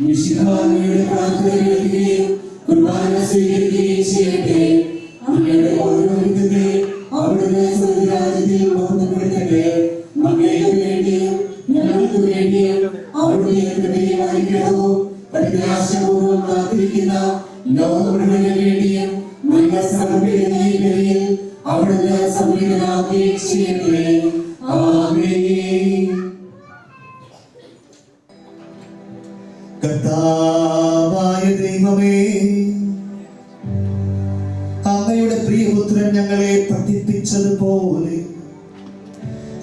മിശിഹായുടെ പ്രാർത്ഥന കേൾക്കുകയും കുർബാന സ്വീകരിക്കുകയും ചെയ്യട്ടെ. അങ്ങയുടെ ഓരോരുത്തരെ അവിടുന്ന് സ്വർഗ്ഗരാജ്യത്തിൽ മഹത്വപ്പെടുത്തട്ടെ. അങ്ങേക്ക് വേണ്ടിയും ഞങ്ങൾക്ക് വേണ്ടിയും അവിടുത്തെ കൃപയും അനുഗ്രഹവും പ്രത്യാശപൂർവ്വം കാത്തിരിക്കുന്ന ലോകം മുഴുവന് വേണ്ടിയും നിങ്ങൾ സമർപ്പിക്കുന്ന ഈ ബലിയിൽ അവിടുന്ന് സംപ്രീതനാക്കുകയും ചെയ്യട്ടെ. ആമേൻ. കർത്താവായ ദൈവമേ, അങ്ങയുടെ പ്രിയപുത്രൻ ഞങ്ങളെ പഠിപ്പിച്ചതുപോലെ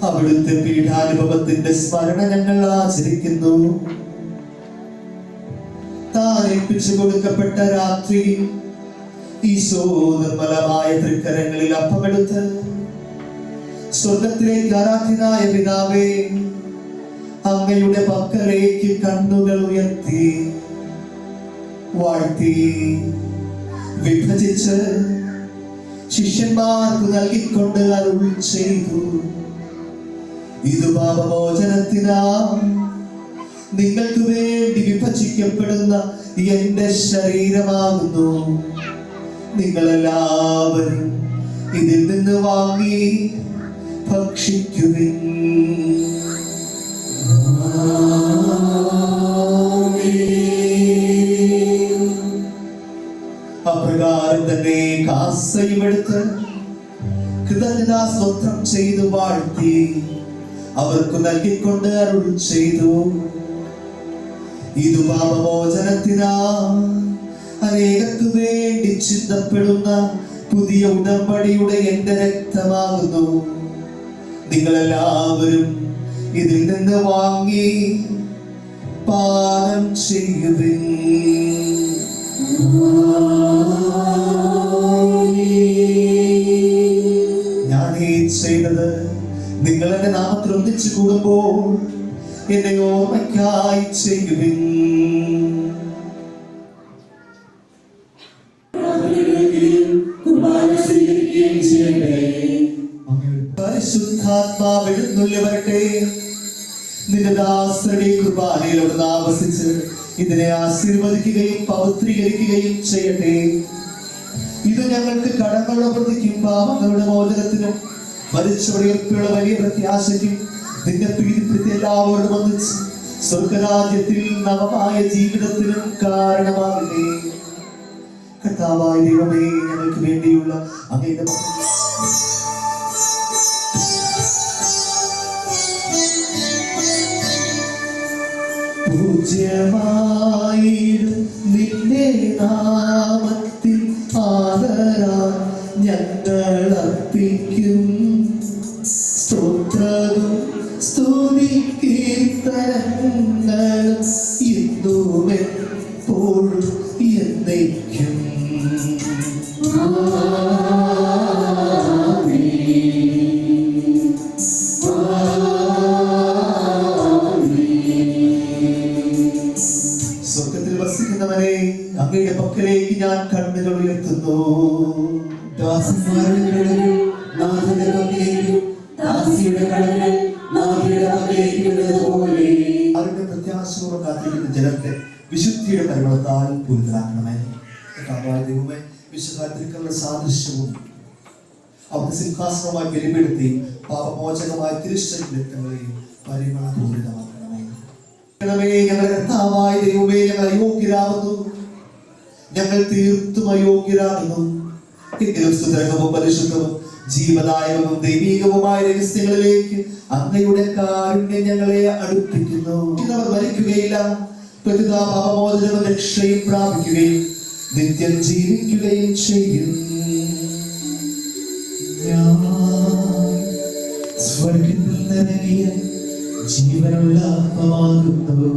അവിടുത്തെ പീഠാനുഭവത്തിന്റെ സ്മരണ ഞങ്ങൾ ആചരിക്കുന്നു. താൻ ഏൽപ്പിച്ചു കൊടുക്കപ്പെട്ട രാത്രി ഈശോ നിർമ്മലമായ തൃക്കരങ്ങളിൽ അപ്പമെടുത്ത് സ്വർഗത്തിലേക്ക് ആരാധ്യനായ പിതാവേ, അങ്ങയുടെ പക്കലേക്ക് കണ്ണുകൾ ഉയർത്തി വാഴ്ത്തി വിഭജിച്ച് ശിഷ്യന്മാർക്ക് നൽകിക്കൊണ്ട് അരുൾ ചെയ്തു. ഇത് പാപമോചനത്തിനാ നിങ്ങൾക്ക് വേണ്ടി വിഭജിക്കപ്പെടുന്ന എന്റെ ശരീരമാകുന്നു. നിങ്ങളെല്ലാവരും ഇതിൽ നിന്ന് വാങ്ങി ഭക്ഷിക്കുവിൻ. അപ്രകാരം തന്നെ കാസയും എടുത്ത് കൃതജ്ഞതാ സ്തോത്രം ചെയ്തു വാഴ്ത്തി അവർക്ക് നൽകിക്കൊണ്ട് അരുൾ ചെയ്തു. ഇത് പാപമോചനത്തിനാ അനേകർക്ക് വേണ്ടി ചിന്തപ്പെടുന്ന പുതിയ ഉടമ്പടിയുടെ എന്റെ രക്തമാകുന്നു. നിങ്ങളെല്ലാവരും ഇതിൽ നിന്ന് വാങ്ങി പാനം ചെയ്യുവിൻ. ഞാൻ ഈ ചെയ്തത് നിങ്ങൾ എന്റെ നാമത്തിൽ ഒന്നിച്ചു കൂടുമ്പോൾ എന്നെ ഓർമ്മയ്ക്കായി ചെയ്യുവിൻ. പരിശുദ്ധാത്മാവ് എഴുന്നള്ളി വരട്ടെ. നിന്റെ ദാസരുടെ കുർബാനയിൽ അവിടുന്ന് ആവസിച്ച് ഇതിനെ ആശീർവദിക്കുകയും പവിത്രീകരിക്കുകയും ചെയ്യട്ടെ. ഇത് ഞങ്ങൾക്ക് കടങ്ങളുടെ പ്രതിക്കും പാപങ്ങളുടെ മോചനത്തിനും മരിച്ചവരെയുള്ള വലിയ പ്രത്യാശയ്ക്കും നിന്നെ പ്രീതിപ്പെടുത്തി എല്ലാവരോടും ഒന്നിച്ച് സ്വർഗരാജ്യത്തിൽ നവമായ ജീവിതത്തിനും കാരണമാകട്ടെ. കർത്താവായ ദൈവമേ, ഞങ്ങൾക്ക് വേണ്ടിയുള്ള അങ്ങയുടെ പൂജ്യമായിടും നിന്റെ നാമത്തിൽ ആദരാ ഞങ്ങൾ അർപ്പിക്കും. സ്തോത്രവും സ്തുതി കീർത്തനങ്ങളും ഇന്നും എപ്പോഴും എന്നേക്കും. അങ്ങയുടെ പക്കലേക്ക് ഞാൻ കണ്ണുകൾ ഉയർത്തുന്നു. ദാസന്മാരുടെ കടകൾ നാഥന്റെ പക്കലേക്കും ദാസിയുടെ കടകൾ നാഥയുടെ പക്കലേക്കും എന്നതുപോലെ അവരുടെ പ്രത്യാശയോടെ കാത്തിരിക്കുന്ന ജനത്തെ വിശുദ്ധിയുടെ പരിമളത്താൽ പൂരിതരാക്കണമേ. കർത്താവായ ദൈവമേ, വിശുദ്ധാത്രികളുടെ സാദൃശ്യവും അവരുടെ സിംഹാസനമായി ബലിപ്പെടുത്തി പാപമോചകമായ തിരുശരീരങ്ങളെയും പരിമളപൂരിതമാക്കണമേ. ഞങ്ങളുടെ കർത്താവായ ദൈവമേ, ഞങ്ങൾ അയോഗ്യരാകുന്നു, ഞങ്ങൾ തീർത്തും അയോഗ്യരാകുന്നു. എങ്കിലും സുതരകവും പരിശുദ്ധവും ജീവദായകവും ദൈവീകവുമായ രഹസ്യങ്ങളിലേക്ക് അങ്ങയുടെ കാരുണ്യം ഞങ്ങളെ അടുപ്പിക്കുന്നു. അവർ മരിക്കുകയില്ല, പ്രതിതാ പാപമോചനവും രക്ഷയും പ്രാപിക്കുകയും നിത്യം ജീവിക്കുകയും ചെയ്യും. ഞാൻ സ്വർഗ്ഗത്തിൽ നിറങ്ങിയ ജീവനുള്ള ആത്മാവാകുന്നു.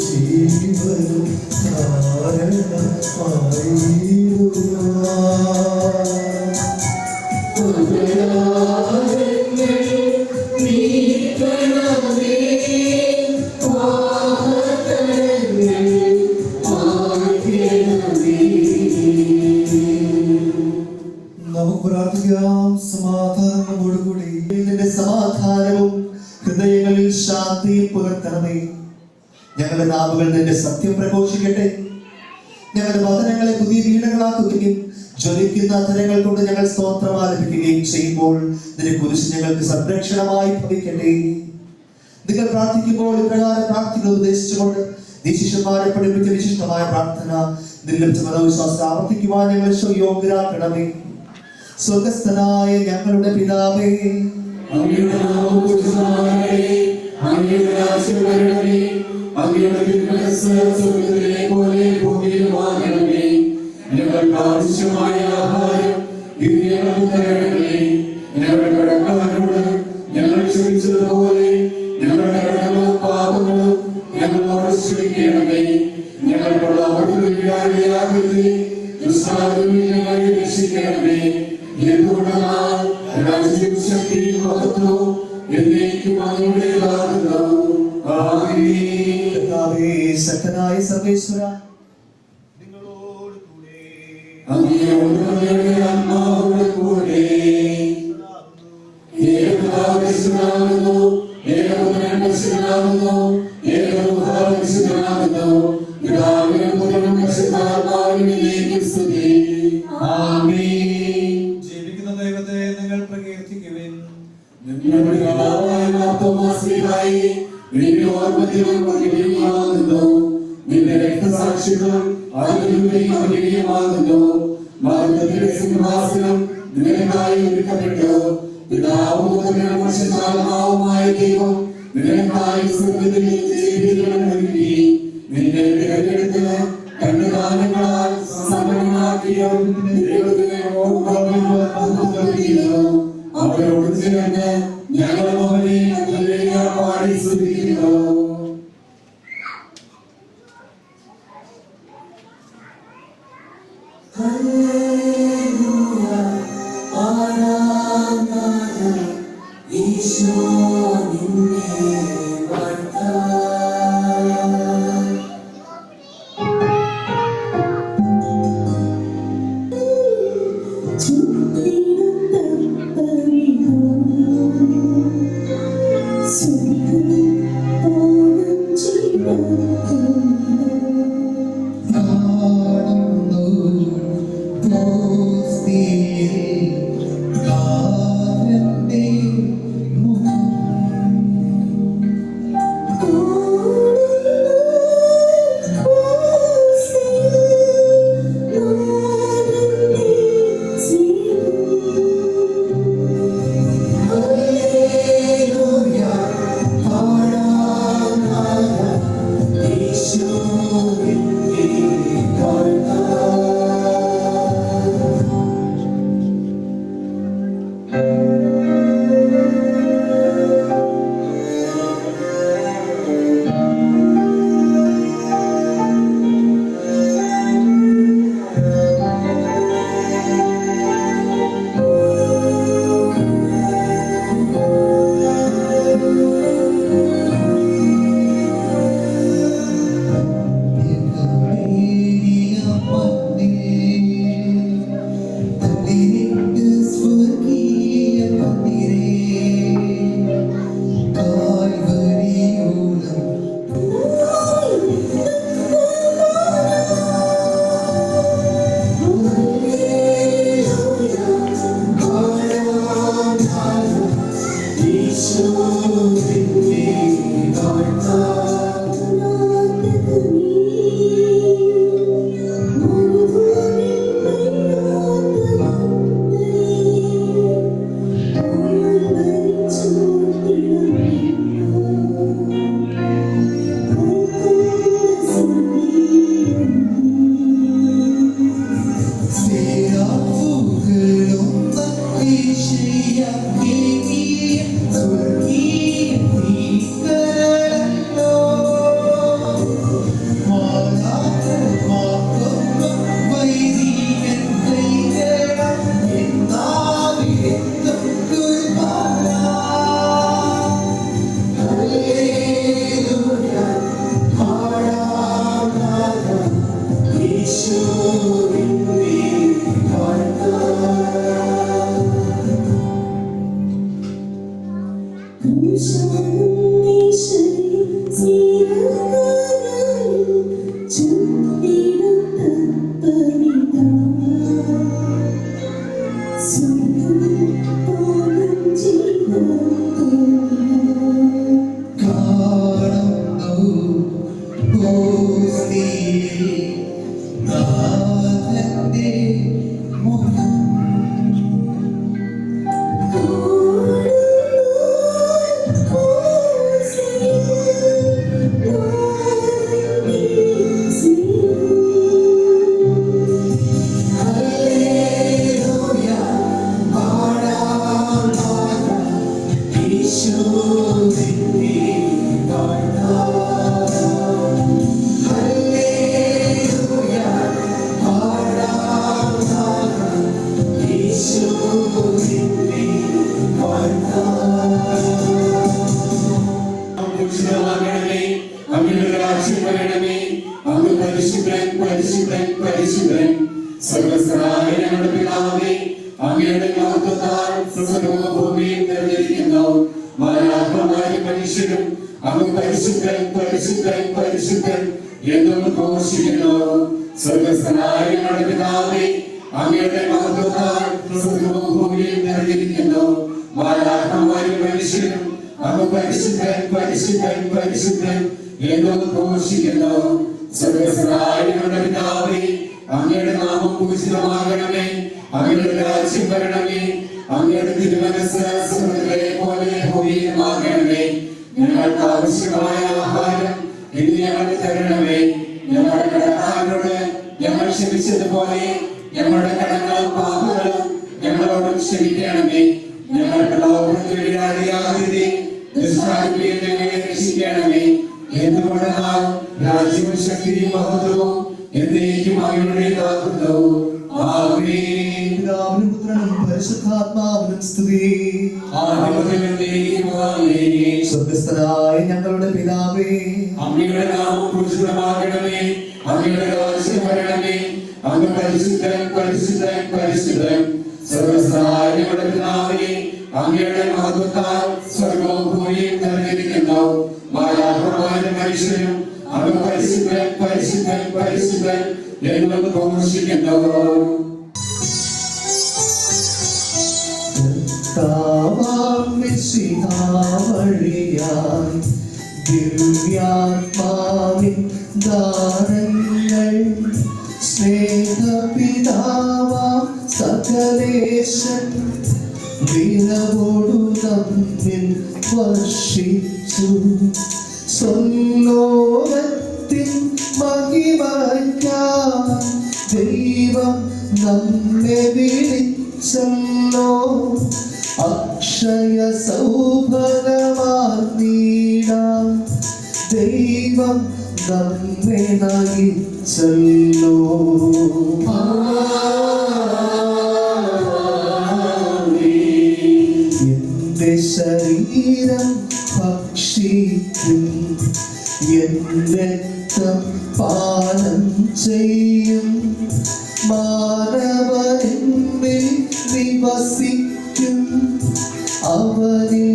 See പുലർത്തണമേ. ഞങ്ങളുടെ നാവുകൾ നിന്റെ സത്യം പ്രഘോഷിക്കട്ടെ. ഞങ്ങളുടെ വചനങ്ങളെ പുതിയ വീണകളാക്കുകയും ജ്വലിക്കുന്ന അധരങ്ങൾ കൊണ്ട് ഞങ്ങൾ സ്തോത്രം ആലപിക്കുകയും ചെയ്യുമ്പോൾ നിന്റെ കുരിശ് ഞങ്ങൾക്ക് സംരക്ഷണമായി ഭവിക്കട്ടെ. നിങ്ങൾ പ്രാർത്ഥിക്കുമ്പോൾ ഇപ്രകാരം പ്രാർത്ഥന ഉപദേശിച്ചുകൊണ്ട് നീ ശിഷ്യന്മാരെ പഠിപ്പിച്ച വിശിഷ്ടമായ പ്രാർത്ഥന നിർലഭിച്ച മനോവിശ്വാസം ആവർത്തിക്കുവാൻ ഞങ്ങൾ യോഗ്യരാക്കണമേ. സ്വർഗസ്ഥനായ ഞങ്ങളുടെ പിതാവേ, അങ്ങയുടെ നാമം പൂജിതമാകണമേ. അങ്ങയുടെ രാജ്യം വരണമേ. അങ്ങയുടെ തിരുമനസ്സ് സ്വർഗ്ഗത്തിലെ പോലെ ഭൂമിയിലുമാകണമേ. ഞങ്ങൾക്ക് ആവശ്യമായ ആഹാരം ഇന്ന് ഞങ്ങൾക്ക് തരണമേ. ഞങ്ങളുടെ കടക്കാരോട് ഞങ്ങൾ ക്ഷമിച്ചതുപോലെ ഞങ്ങളുടെ കടങ്ങളും പാപങ്ങളും ഞങ്ങളോട് ക്ഷമിക്കണമേ. ഞങ്ങൾക്കുള്ള അവർക്കുള്ളിയാകരുതേ. ദുഷ്ടാരൂപിൽ ഞങ്ങളെ രക്ഷിക്കണമേ. എന്തുകൊണ്ടെന്നാൽ രാജ്യവും ശക്തിയും മഹത്വവും എന്നേക്കും അങ്ങയുടേതാകുന്നു. ആമേൻ. കർത്താവേ, ശക്തനായ സർവേശ്വര, അങ്ങയോട് അങ്ങയുടെ ആത്മാവോട് കൂടെ ഏകപിതാവിനാകുന്നു, ഏകപുത്രൻ പരിശുദ്ധനാകുന്നു, ഏകരൂഹായി പരിശുദ്ധനാകുന്നു. പിതാവിനും പുത്രനും പരിശുദ്ധാത്മാവിനും എന്നേക്കും സ്തുതി. ആമേൻ. ജീവിക്കുന്ന ദൈവത്തെ നിങ്ങൾ പ്രകീർത്തിക്കുവിൻ. ഞങ്ങളുടെ പിതാവായ മാർത്തോമാശ്ലീഹായേ, നിന്റെ ഓർമ്മത്തിലും മഹിമയുമാകുന്നു. നിന്റെ രക്തസാക്ഷികളും അതിലൂടെയും മഹിമയുമാകുന്നു. മരണത്തിന്റെ സിംഹാസനം നിനക്കായി ഒരുക്കപ്പെട്ടു. പിതാവും പുത്രനും പരിശുദ്ധാത്മാവുമായ ദൈവം നിനക്കായി സ്വർഗ്ഗത്തിൽ ജീവിതം ഒരുക്കി. നിന്നെ തിരഞ്ഞെടുത്ത് തന്റെ ദാനങ്ങളാൽ സമ്പന്നനാക്കിയ ദൈവത്തിനെ ഓർമ്മ അവരോട് ചേർന്ന് ഞങ്ങൾ അവനെ ഹല്ലേലൂയ പാടി സ്തുതിക്കുന്നു. ഹല്ലേലൂയ ആരാധന ഈശോ നിന്നെ വാഴ്ത്താം. So പൂജിതമാകണമേ. അങ്ങയുടെ രാജ്യം വരണമേ. അങ്ങ് പരിശുദ്ധൻ പരിശുദ്ധൻ പരിശുദ്ധൻ. സ്വർഗ്ഗസ്ഥനായ ഞങ്ങളുടെ പിതാവേ, അങ്ങയുടെ മഹത്വത്താൽ സ്വർഗ്ഗവും ഭൂമിയും നിറഞ്ഞിരിക്കുന്നു. മാലാഖമാരും മനുഷ്യരും അങ്ങ് പരിശുദ്ധൻ പരിശുദ്ധൻ പരിശുദ്ധൻ എന്നും ഘോഷിക്കുന്നു. സ്വർഗ്ഗസ്ഥനായ ഞങ്ങളുടെ പിതാവേ, അങ്ങയുടെ മഹത്വത്താൽ സ്വർഗ്ഗവും ഭൂമിയും നിറഞ്ഞിരിക്കുന്നു. മാലാഖമാരും മനുഷ്യരും അങ്ങ് പരിശുദ്ധൻ പരിശുദ്ധൻ പരിശുദ്ധൻ എന്നും ഘോഷിക്കുന്നു. സ്വർഗ്ഗസ്ഥനായ ഞങ്ങളുടെ പിതാവേ, അങ്ങയുടെ നാമം പൂജിതമാകണമേ. അങ്ങയുടെ രാജ്യം വരണമേ. അങ്ങയുടെ തിരുമനസ്സ് സ്വർഗ്ഗത്തിലെ പോലെ ഭൂമിയിലുമാകണമേ. ഞങ്ങൾക്ക് ആവശ്യമായ ആഹാരം ഇന്ന് ഞങ്ങൾക്ക് തരണമേ. ഞങ്ങളുടെ കടക്കാരോട് ഞങ്ങൾ ക്ഷമിച്ചതുപോലെ ഞങ്ങളുടെ കടങ്ങളും പാപങ്ങളും ഞങ്ങളോട് ക്ഷമിക്കണമേ. ഞങ്ങളുടെ ലോകത്തിൽ ഇടയാകരുതേ. ദുഷ്ടാരൂപിയിൽ ഞങ്ങളെ രക്ഷിക്കണമേ. എന്തുകൊണ്ടെന്നാൽ രാജ്യവും ശക്തിയും മഹത്വവും എന്നേക്കും അങ്ങയുടേതാകുന്നു. ആമേൻ. പിതാവിനും പുത്രനും പരിശുദ്ധാത്മാവിനും സ്തുതി. ആദിമുതൽ എന്നേക്കും ആമേൻ. സ്വർഗ്ഗസ്ഥനായ ഞങ്ങളുടെ പിതാവേ, അങ്ങയുടെ നാമം പൂജിതമാകണമേ. അങ്ങയുടെ രാജ്യം വരണമേ. അങ്ങ് പരിശുദ്ധൻ പരിശുദ്ധൻ പരിശുദ്ധൻ. സ്വർഗ്ഗസ്ഥനായ ഞങ്ങളുടെ പിതാവേ, അങ്ങയുടെ മഹത്വത്താൽ സ്വർഗ്ഗവും ഭൂമിയും നിറഞ്ഞിരിക്കുന്നു. മാലാഖമാരും മനുഷ്യരും അങ്ങ് പരിശുദ്ധൻ പരിശുദ്ധൻ പരിശുദ്ധൻ എന്നും ഘോഷിക്കുന്നു. കർത്താവാം മിശിഹാ വഴിയായി ദിവ്യാത്മാവിൻ ദാനങ്ങൾ സ്നേഹപിതാവാം സകലേശൻ വിരവോടു നമ്മിൽ വർഷിച്ചു. സ്വർലോകത്തിൻ മഹിമയ്ക്കായി ദൈവം നമ്മെ വിളിച്ചല്ലോ. അക്ഷയ സൗഭഗമാർന്നീടാം ദൈവം നമ്മെ നയിച്ചല്ലോ. എന്റെ ശരീരം ഭക്ഷിക്കും, എന്റെ രക്തം പാനം ചെയ്യും. മാനവനെന്നിൽ നിവസിക്കും, അവനിൽ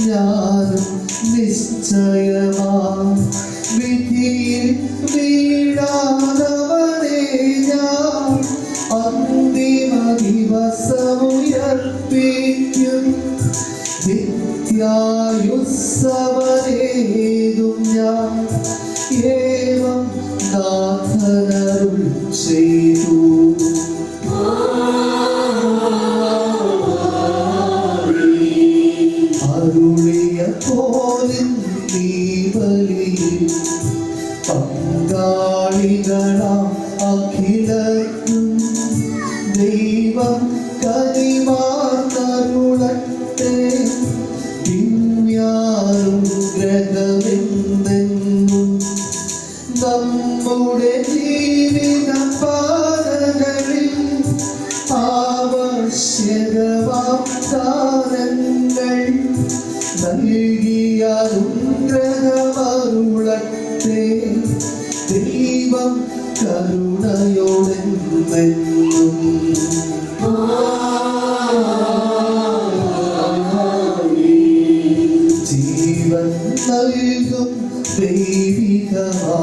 ഞാനും നിശ്ചയമാ. വിധിയിൽ വീഴാതവനെ ഞാൻ അന്തിമ ദിവസമുയർപ്പിക്കും. നിത്യായുസ്സവനേകും ഞാൻ ഏവം നാഥനരുൾ ചെയ്തു. അരുളിയ പോലിൻ നീ ബലിയിൽ പങ്കാളികളാം അഖിലർക്കും ദൈവം കനിമാർന്നരുളട്ടെ. ദിവ്യാനുഗ്രഹമെന്നെന്നും നമ്മുടെ ജീവിത പാതകളിൽ ആവശ്യകമാം ദാനങ്ങൾ നൽകിയ അനുഗ്രഹമരുളട്ടെ. ദൈവം കരുണയോടെന്നെന്നും. ജീവൻ നൽകും ദൈവികമാ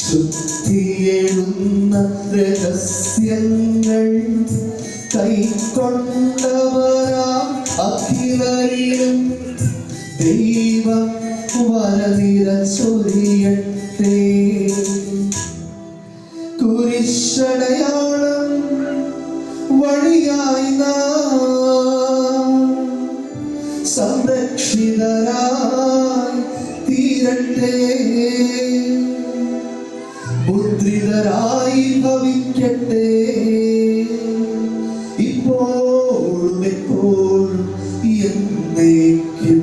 ശുദ്ധിയെഴുന്ന രഹസ്യങ്ങൾ കൈക്കൊണ്ടവരാ അഖിലരിലും ദൈവം വരനിര ചൊരിയട്ടെ. കുരിശടയാളം വഴിയായി നാം സംരക്ഷിതരായി തീരട്ടെ. മുദ്രിതരായി ഭവിക്കട്ടെ. ഇപ്പോഴും എപ്പോഴും എന്നേക്കും.